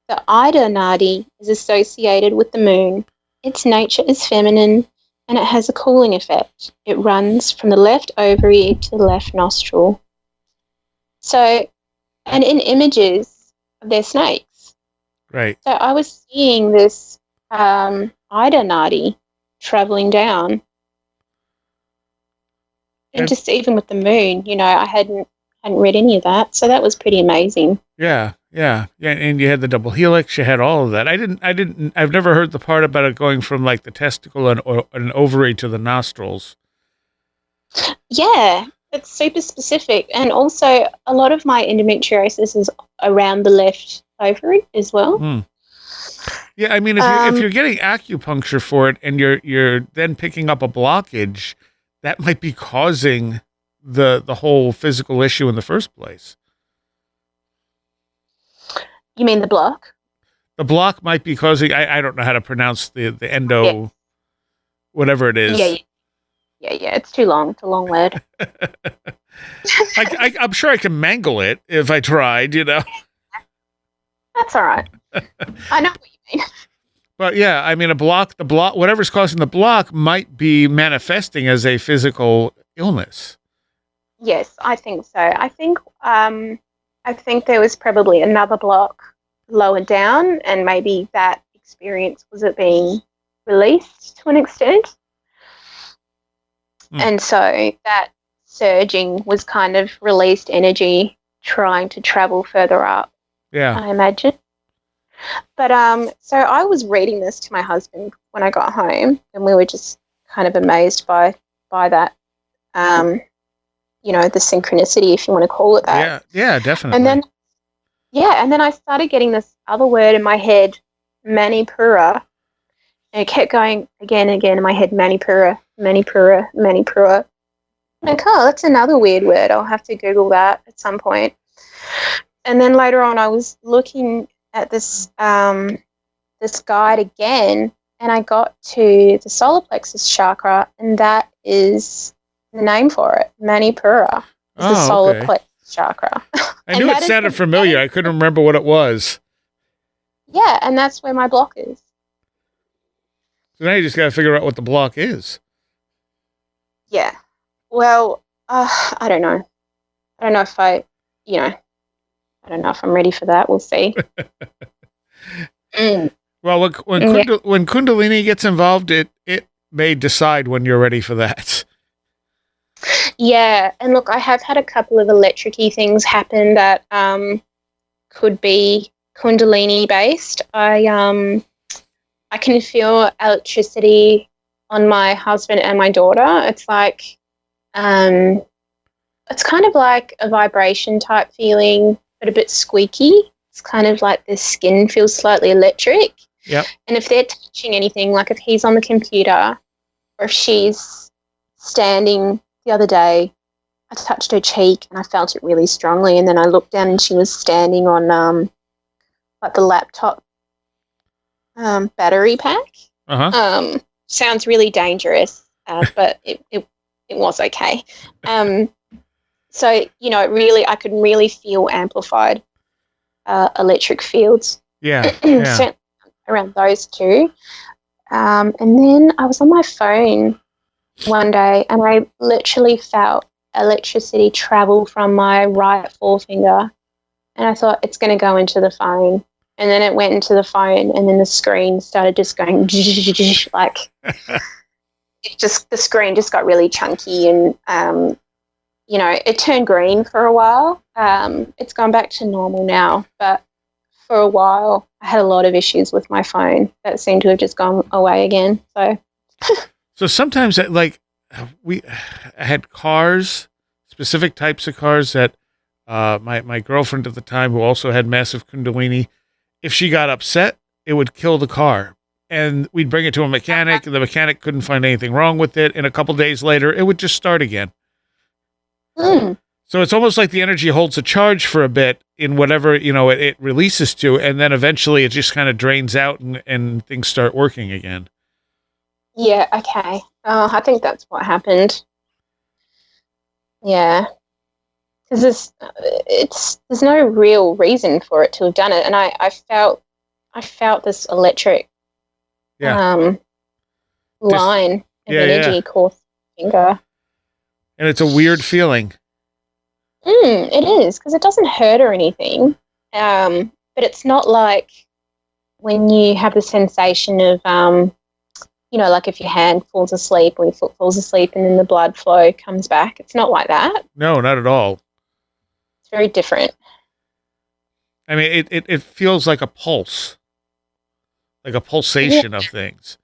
The Ida Nadi is associated with the moon. Its nature is feminine and it has a cooling effect. It runs from the left ovary to the left nostril. So, and in images, they're snakes. Right. So I was seeing this Ida Nadi traveling down. And just even with the moon, you know, I hadn't read any of that. So that was pretty amazing. Yeah. And you had the double helix, you had all of that. I've never heard the part about it going from like the testicle and an ovary to the nostrils. Yeah, it's super specific. And also a lot of my endometriosis is around the left ovary as well. Yeah, I mean, if you're getting acupuncture for it and you're then picking up a blockage, that might be causing the whole physical issue in the first place. You mean the block? The block might be causing, I don't know how to pronounce the endo, whatever it is. Yeah, it's too long. It's a long word. I'm sure I can mangle it if I tried, you know. That's all right. I know what you mean. But yeah, I mean, the block, whatever's causing the block might be manifesting as a physical illness. Yes, I think so. I think there was probably another block lower down, and maybe that experience was it being released to an extent. And so that surging was kind of released energy trying to travel further up. Yeah. I imagine. But so I was reading this to my husband when I got home, and we were just kind of amazed by that, you know, the synchronicity, if you want to call it that. Yeah, definitely. And then I started getting this other word in my head, Manipura, and it kept going again and again in my head, Manipura. Like, oh, that's another weird word. I'll have to Google that at some point. And then later on, I was looking at this guide again, and I got to the solar plexus chakra, and that is the name for it. Manipura is the solar plexus chakra. I knew it sounded familiar. I couldn't remember what it was. Yeah, and that's where my block is. So now you just got to figure out what the block is. Yeah. Well, I don't know. I don't know if I don't know if I'm ready for that. We'll see. Well, when Kundalini gets involved, it may decide when you're ready for that. Yeah, and look, I have had a couple of electric-y things happen that could be Kundalini based. I can feel electricity on my husband and my daughter. It's like it's kind of like a vibration type feeling, but a bit squeaky. It's kind of like the skin feels slightly electric. Yep. And if they're touching anything, like if he's on the computer or if she's standing, the other day I touched her cheek and I felt it really strongly, and then I looked down and she was standing on like the laptop battery pack. Sounds really dangerous, but it was okay. So, you know, really, I could really feel amplified electric fields. Yeah. Certainly around those two. And then I was on my phone one day and I literally felt electricity travel from my right forefinger. And I thought, it's going to go into the phone. And then it went into the phone, and then the screen started just going like the screen just got really chunky, and you know, it turned green for a while. It's gone back to normal now, but for a while I had a lot of issues with my phone that seemed to have just gone away again. So sometimes, like, I had cars, specific types of cars that my girlfriend at the time, who also had massive Kundalini, if she got upset, it would kill the car. And we'd bring it to a mechanic, and the mechanic couldn't find anything wrong with it. And a couple days later, it would just start again. So it's almost like the energy holds a charge for a bit in whatever, you know, it releases to, and then eventually it just kind of drains out and things start working again. Yeah, okay. Oh, I think that's what happened. Yeah. Because there's no real reason for it to have done it. And I felt this electric Yeah. line of Yeah, yeah. energy course finger. And it's a weird feeling. It is, because it doesn't hurt or anything. But it's not like when you have the sensation of, like if your hand falls asleep or your foot falls asleep and then the blood flow comes back. It's not like that. No, not at all. It's very different. I mean, it feels like a pulse, like a pulsation of things.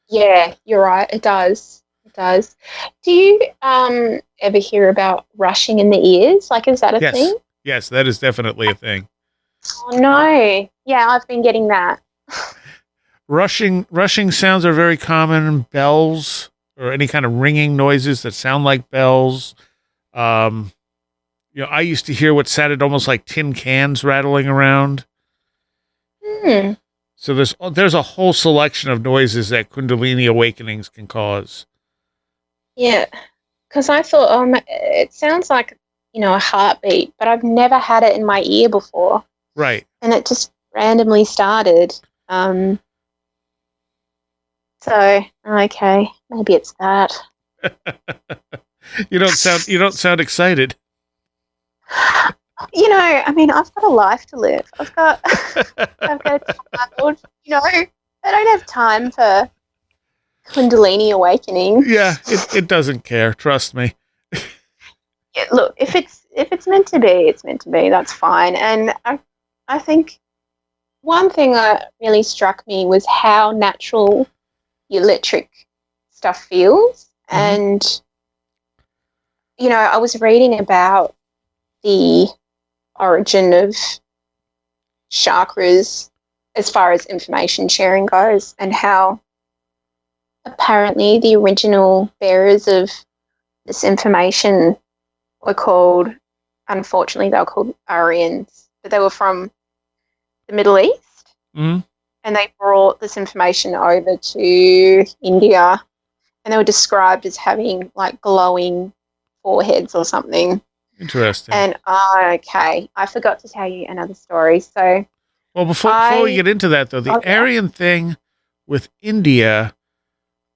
Yeah, you're right. It does. It does. Do you ever hear about rushing in the ears? Like, is that a thing? Yes, that is definitely a thing. Oh, no. Yeah, I've been getting that. Rushing sounds are very common. Bells or any kind of ringing noises that sound like bells. I used to hear what sounded almost like tin cans rattling around. So there's a whole selection of noises that Kundalini awakenings can cause. Yeah, because I thought, it sounds like, a heartbeat, but I've never had it in my ear before. Right. And it just randomly started. So, okay, maybe it's that. You don't sound excited. I've got a life to live. I've got a child, I don't have time for Kundalini awakening. Yeah, it doesn't care, trust me. Yeah, look, if it's meant to be, it's meant to be. That's fine. And I think one thing that really struck me was how natural the electric stuff feels. And I was reading about the origin of chakras as far as information sharing goes, and how apparently the original bearers of this information were called, unfortunately, they were called Aryans, but they were from the Middle East, and they brought this information over to India, and they were described as having like glowing foreheads or something. Interesting. And okay, I forgot to tell you another story. So, well, before we get into that, though, the Aryan thing with India,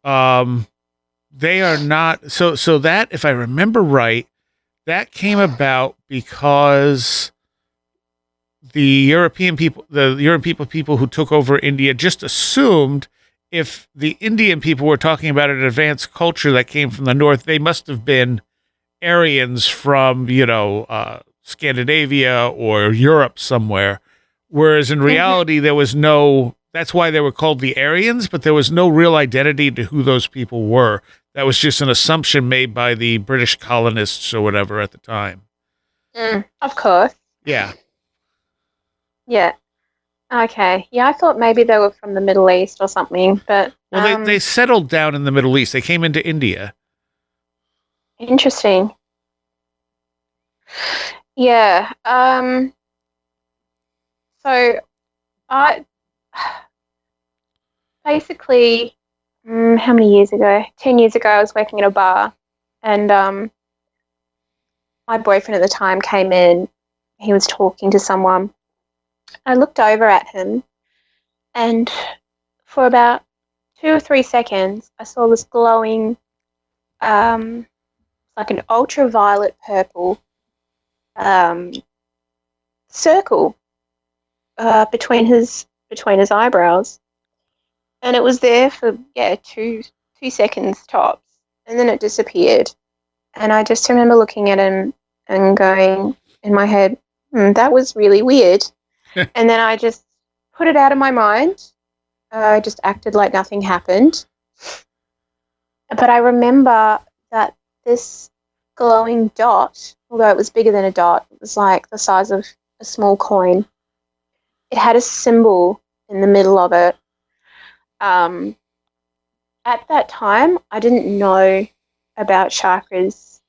they are not so that, if I remember right, that came about because the European people who took over India just assumed if the Indian people were talking about an advanced culture that came from the north, they must have been Aryans from, Scandinavia or Europe somewhere. Whereas in reality, there was no, that's why they were called the Aryans, but there was no real identity to who those people were. That was just an assumption made by the British colonists or whatever at the time. Of course. Yeah. Yeah. Okay. Yeah, I thought maybe they were from the Middle East or something, but... Well, they settled down in the Middle East. They came into India. Interesting. Yeah. So I basically, how many years ago? 10 years ago, I was working at a bar, and my boyfriend at the time came in. He was talking to someone. I looked over at him, and for about 2 or 3 seconds, I saw this glowing, like an ultraviolet purple circle between his eyebrows, and it was there for 2 seconds tops, and then it disappeared. And I just remember looking at him and going in my head, that was really weird. And then I just put it out of my mind. I just acted like nothing happened. But I remember that this glowing dot, although it was bigger than a dot, it was like the size of a small coin. It had a symbol in the middle of it. At that time, I didn't know about chakras.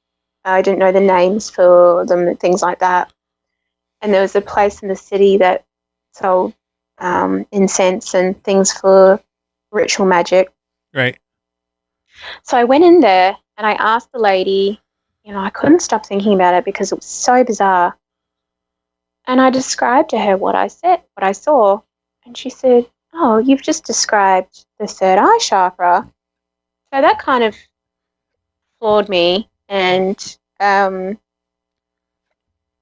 I didn't know the names for them and things like that. And there was a place in the city that sold incense and things for ritual magic. Right. So I went in there and I asked the lady, I couldn't stop thinking about it because it was so bizarre. And I described to her what I saw. And she said, "Oh, you've just described the third eye chakra." So that kind of floored me. And then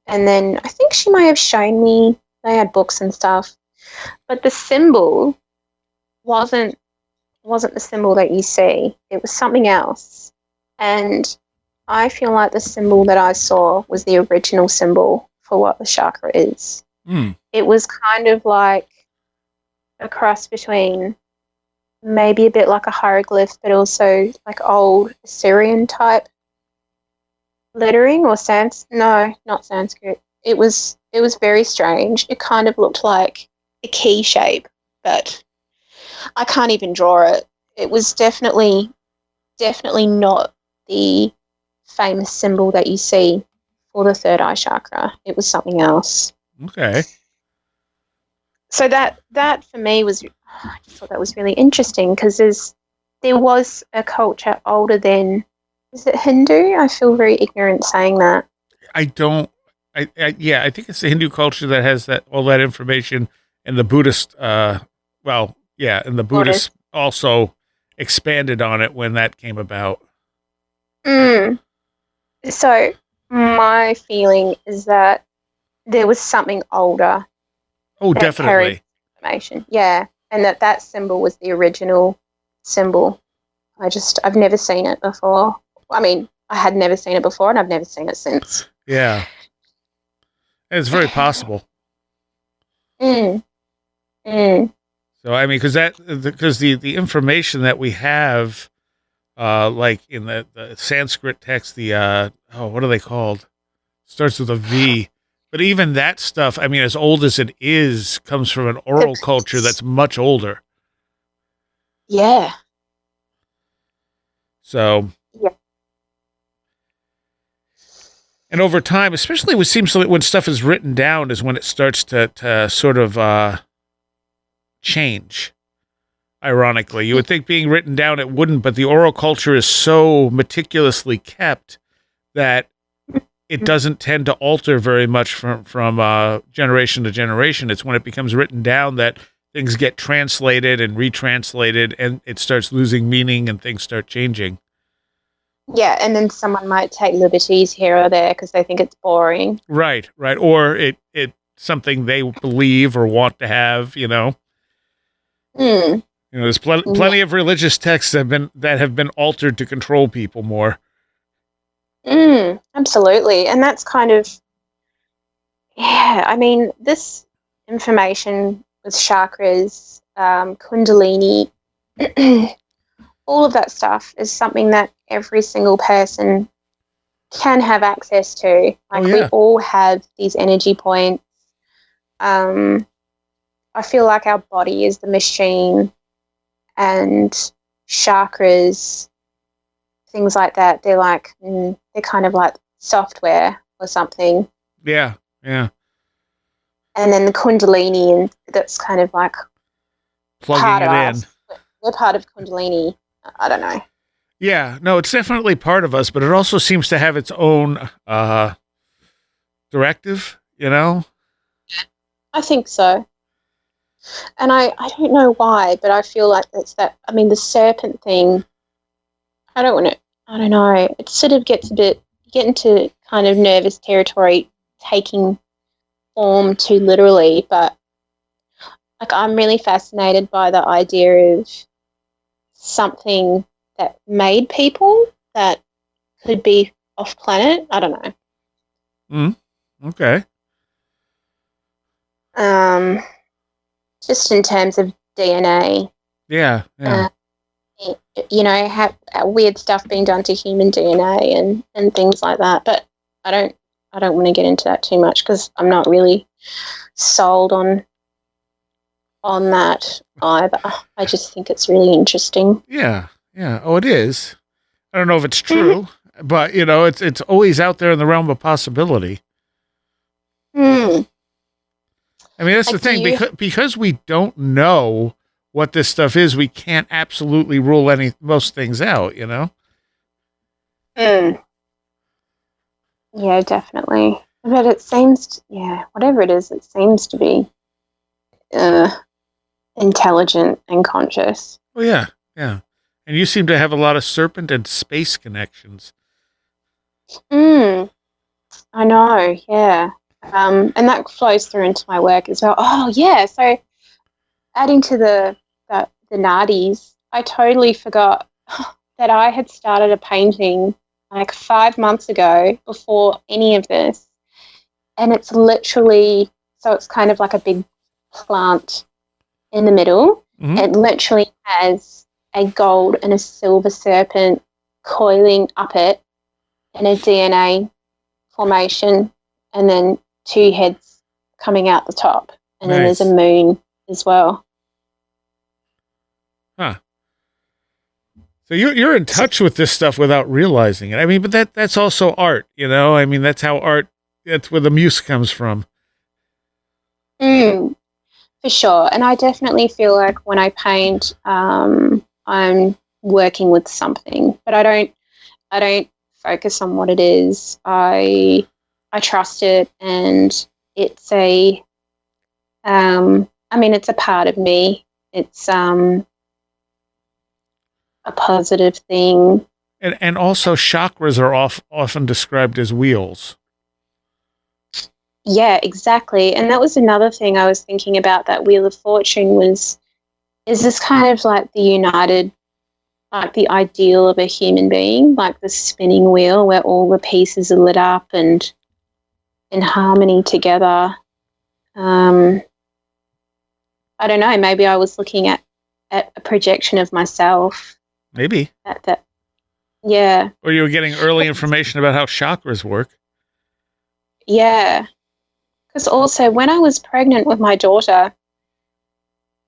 I think she may have shown me, they had books and stuff, but the symbol wasn't the symbol that you see. It was something else. And I feel like the symbol that I saw was the original symbol for what the chakra is. It was kind of like a cross between maybe a bit like a hieroglyph, but also like old Assyrian type lettering or no, not Sanskrit. It was very strange. It kind of looked like a key shape, but I can't even draw it. It was definitely not the famous symbol that you see for the third eye chakra. It was something else. Okay. So that for me was, I just thought that was really interesting because there was a culture older than, is it Hindu? I feel very ignorant saying that. I think it's the Hindu culture that has all that information, and the Buddhist, and the Buddhists also expanded on it when that came about. So my feeling is that there was something older. Oh, definitely. Information. Yeah, and that symbol was the original symbol. I've never seen it before. I mean, I had never seen it before, and I've never seen it since. Yeah. It's very possible. So, I mean, because the information that we have, like in the Sanskrit text, what are they called? Starts with a V. But even that stuff, I mean, as old as it is, comes from an oral culture that's much older. Yeah. So. Yeah. And over time, especially it seems like when stuff is written down is when it starts to sort of change. Ironically, you would think being written down it wouldn't, but the oral culture is so meticulously kept that it doesn't tend to alter very much from generation to generation. It's when it becomes written down that things get translated and retranslated, and it starts losing meaning and things start changing. Yeah, and then someone might take liberties here or there because they think it's boring. Right. Or it's something they believe or want to have, There's plenty of religious texts that have been altered to control people more. Absolutely. And that's kind of, I mean, this information with chakras, Kundalini, all of that stuff is something that every single person can have access to. We all have these energy points. I feel like our body is the machine, and chakras, things like that, they're kind of like software or something. Yeah. And then the Kundalini, and that's kind of like plugging it in. We're part of Kundalini. I don't know. Yeah, no, it's definitely part of us, but it also seems to have its own directive, I think so. And I don't know why, but I feel like it's that, I mean, the serpent thing, I don't know. It sort of gets get into kind of nervous territory, taking form too literally, but I'm really fascinated by the idea of something that made people that could be off planet. I don't know. Okay. Just in terms of DNA. Yeah. Have weird stuff being done to human DNA and things like that. But I don't want to get into that too much because I'm not really sold on that either. I just think it's really interesting. Yeah. Oh, it is. I don't know if it's true, but it's always out there in the realm of possibility. I mean, that's the thing, because we don't know what this stuff is, we can't absolutely rule most things out, you know? Mm. Yeah, definitely. But it seems, whatever it is, it seems to be intelligent and conscious. Oh, yeah, yeah. And you seem to have a lot of serpent and space connections. I know, yeah. And that flows through into my work as well. Oh, yeah. So adding to the nadis, I totally forgot that I had started a painting like 5 months ago before any of this. And it's literally, so it's kind of like a big plant in the middle. Mm-hmm. It literally has a gold and a silver serpent coiling up it in a DNA formation, and then 2 heads coming out the top. And then there's a moon as well. Huh. So you're in touch with this stuff without realizing it. I mean, but that's also art, you know? I mean, that's how art, that's where the muse comes from. For sure. And I definitely feel like when I paint, I'm working with something, but I don't focus on what it is. I trust it, and it's it's a part of me. It's a positive thing. And also chakras are often described as wheels. Yeah, exactly. And that was another thing I was thinking about, that Wheel of Fortune is this kind of like the ideal of a human being, like the spinning wheel where all the pieces are lit up and in harmony together. I don't know, maybe I was looking at a projection of myself. Maybe. Yeah. Or you were getting early information about how chakras work. Yeah. Because also when I was pregnant with my daughter,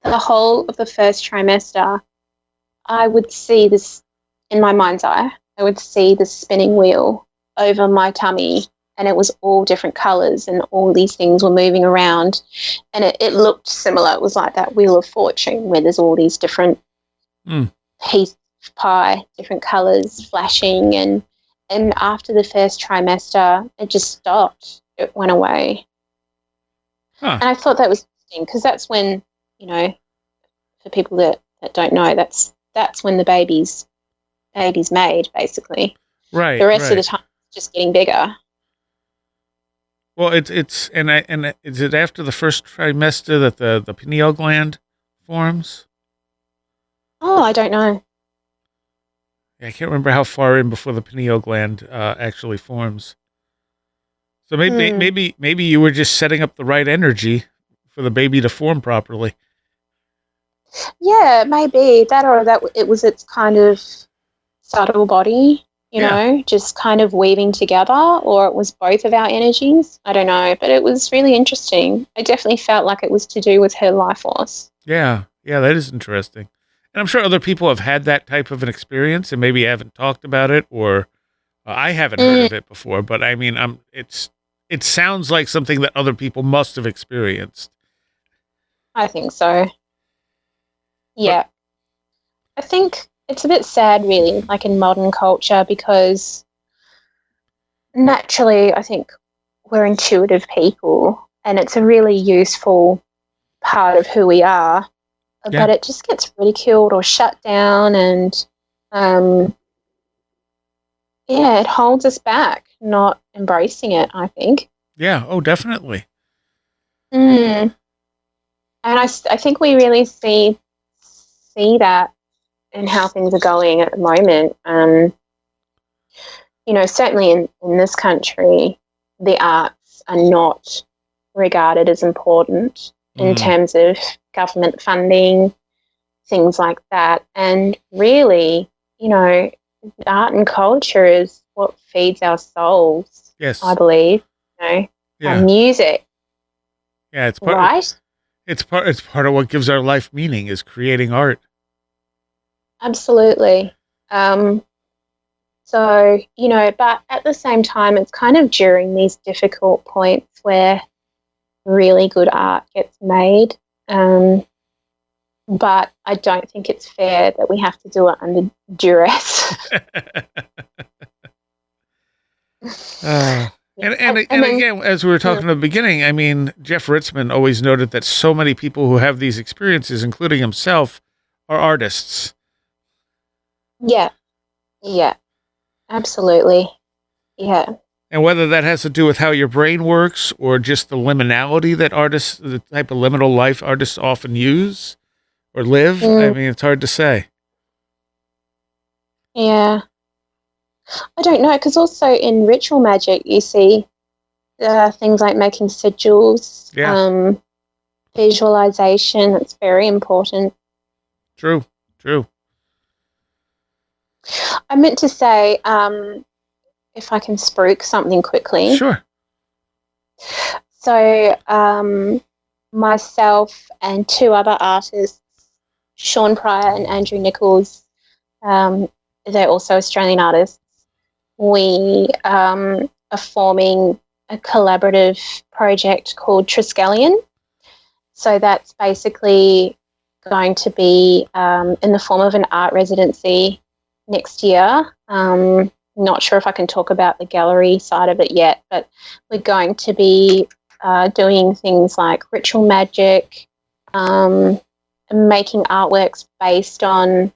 the whole of the first trimester, I would see this in my mind's eye. I would see the spinning wheel over my tummy, and it was all different colours, and all these things were moving around, and it looked similar. It was like that Wheel of Fortune where there's all these different pieces of pie, different colours flashing, and after the first trimester, it just stopped. It went away. Huh. And I thought that was interesting, because that's when, you know, for people that don't know, that's when the baby's made, basically. Right. The rest of the time, it's just getting bigger. Well, it's is it after the first trimester that the pineal gland forms? Oh, I don't know. Yeah, I can't remember how far in before the pineal gland actually forms. So maybe you were just setting up the right energy for the baby to form properly. Yeah, maybe that, or that it was its kind of subtle body, you know, just kind of weaving together, or it was both of our energies. I don't know, but it was really interesting. I definitely felt like it was to do with her life force. Yeah, that is interesting. And I'm sure other people have had that type of an experience and maybe haven't talked about it, or I haven't heard of it before, but I mean, it sounds like something that other people must have experienced. I think so. Yeah. I think it's a bit sad, really, like in modern culture, because naturally I think we're intuitive people, and it's a really useful part of who we are, but it just gets ridiculed or shut down, and it holds us back, not embracing it, I think. Yeah, oh, definitely. And I think we really see that in how things are going at the moment. You know, certainly in this country, the arts are not regarded as important in terms of government funding, things like that. And really, you know, art and culture is what feeds our souls. Yes, I believe. You know, our music. Yeah, it's part. Right. It's part of what gives our life meaning, is creating art. Absolutely. So, you know, but at the same time, it's kind of during these difficult points where really good art gets made. but I don't think it's fair that we have to do it under duress. And again, as we were talking at the beginning, I mean, Jeff Ritzmann always noted that so many people who have these experiences, including himself, are artists. Yeah, absolutely. Yeah. And whether that has to do with how your brain works or just the liminality that artists, the type of liminal life artists often use or live, I mean, it's hard to say. Yeah. I don't know, because also in ritual magic, you see things like making sigils, visualization. That's very important. True. I meant to say, if I can spruik something quickly. Sure. So myself and two other artists, Sean Pryor and Andrew Nichols, they're also Australian artists. We are forming a collaborative project called Triskelion. So that's basically going to be in the form of an art residency next year. Not sure if I can talk about the gallery side of it yet, but we're going to be doing things like ritual magic, making artworks based on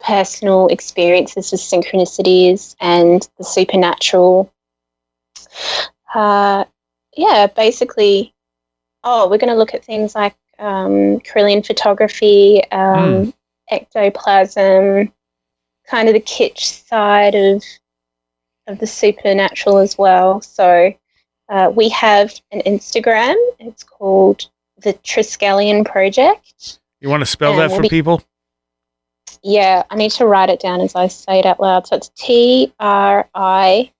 personal experiences with synchronicities and the supernatural. Basically, we're going to look at things like Kirlian photography, ectoplasm, kind of the kitsch side of the supernatural as well. So we have an Instagram. It's called the Triskelion Project. You want to spell that for people? Yeah, I need to write it down as I say it out loud. So it's Triskelion.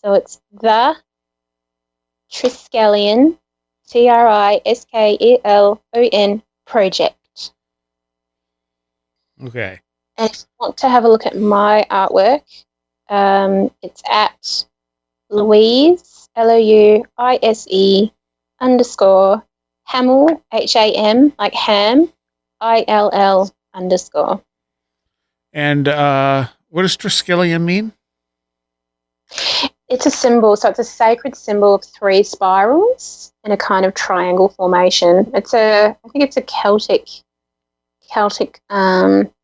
So it's the Triskelion, Triskelion Project. Okay. And if you want to have a look at my artwork, it's at Louise, Louise _ Hamill, HAM, like ham, ILL _. And what does Triskelion mean? It's a symbol, so it's a sacred symbol of 3 spirals in a kind of triangle formation. I think it's a Celtic,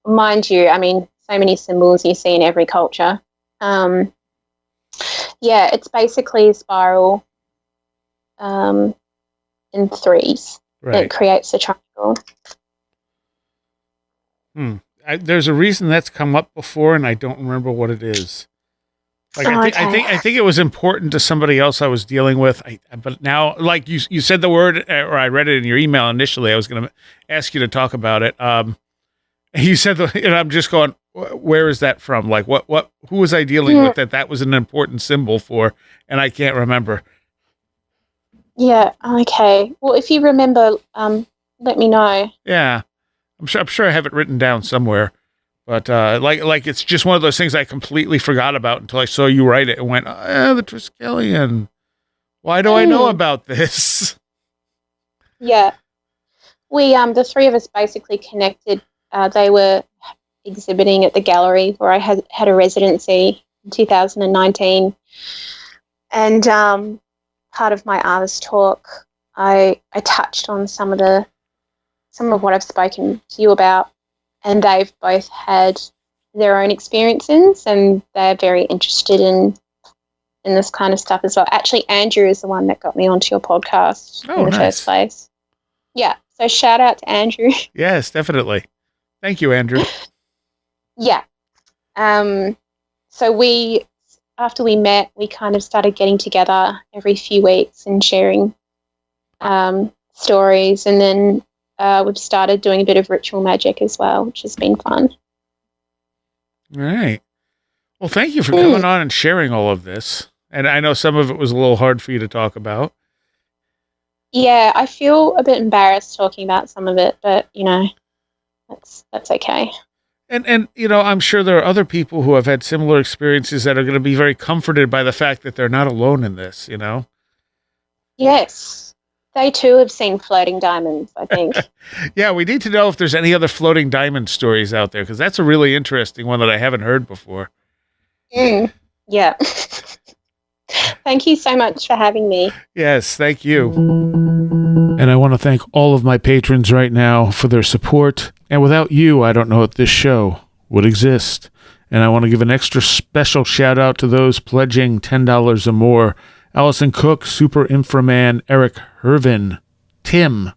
mind you, I mean, so many symbols you see in every culture. It's basically a spiral in 3s. Right. It creates a triangle. There's a reason that's come up before, and I don't remember what it is. I think it was important to somebody else I was dealing with. But now, like you said the word, or I read it in your email initially. I was going to ask you to talk about it. You said, and I'm just going, where is that from? Like, who was I dealing with that was an important symbol for? And I can't remember. Yeah. Okay. Well, if you remember, let me know. Yeah, I'm sure I have it written down somewhere. But like it's just one of those things I completely forgot about until I saw you write it and went, the Triskelion. Why do I know about this? Yeah. We the 3 of us basically connected. They were exhibiting at the gallery where I had a residency in 2019. And part of my artist talk, I touched on some of what I've spoken to you about. And they've both had their own experiences, and they're very interested in this kind of stuff as well. Actually, Andrew is the one that got me onto your podcast in the first place. Yeah, so shout out to Andrew. Yes, definitely. Thank you, Andrew. Yeah. So after we met, we kind of started getting together every few weeks and sharing stories, and then we've started doing a bit of ritual magic as well, which has been fun. All right. Well, thank you for coming on and sharing all of this. And I know some of it was a little hard for you to talk about. Yeah, I feel a bit embarrassed talking about some of it, but, that's okay. And I'm sure there are other people who have had similar experiences that are going to be very comforted by the fact that they're not alone in this, Yes. They too have seen floating diamonds, I think. Yeah, we need to know if there's any other floating diamond stories out there, because that's a really interesting one that I haven't heard before. Yeah. Thank you so much for having me. Yes, thank you. And I want to thank all of my patrons right now for their support. And without you, I don't know if this show would exist. And I want to give an extra special shout out to those pledging $10 or more. Allison Cook, Super Inframan, Eric Hervin, Tim,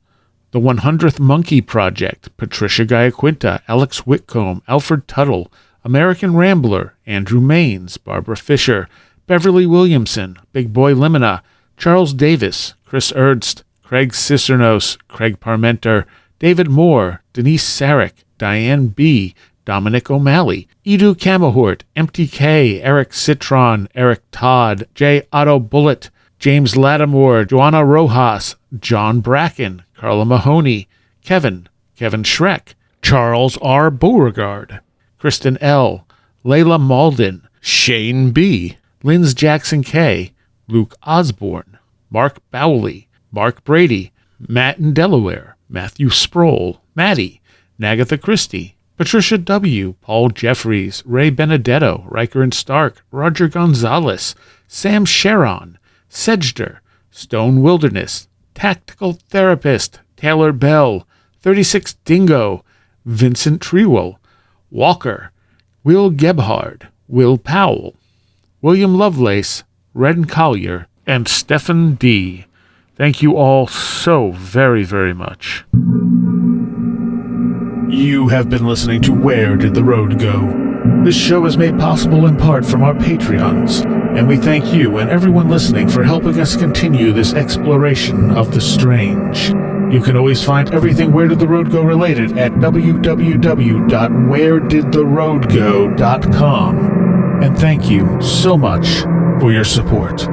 The 100th Monkey Project, Patricia Giaquinta, Alex Whitcomb, Alfred Tuttle, American Rambler, Andrew Maines, Barbara Fisher, Beverly Williamson, Big Boy Limina, Charles Davis, Chris Ernst, Craig Cicernos, Craig Parmenter, David Moore, Denise Sarek, Diane B., Dominic O'Malley, Edu Camahort, MTK, Eric Citron, Eric Todd, J. Otto Bullitt, James Lattimore, Joanna Rojas, John Bracken, Carla Mahoney, Kevin Schreck, Charles R. Beauregard, Kristen L., Layla Malden, Shane B., Linz Jackson K., Luke Osborne, Mark Bowley, Mark Brady, Matt in Delaware, Matthew Sproul, Maddie, Nagatha Christie, Patricia W., Paul Jeffries, Ray Benedetto, Riker and Stark, Roger Gonzalez, Sam Sharon, Sedgder, Stone Wilderness, Tactical Therapist, Taylor Bell, 36 Dingo, Vincent Trewell, Walker, Will Gebhard, Will Powell, William Lovelace, Red Collier, and Stephen D. Thank you all so very, very much. You have been listening to Where Did the Road Go? This show is made possible in part from our Patreons, and we thank you and everyone listening for helping us continue this exploration of the strange. You can always find everything Where Did the Road Go related at www.wheredidtheroadgo.com. And thank you so much for your support.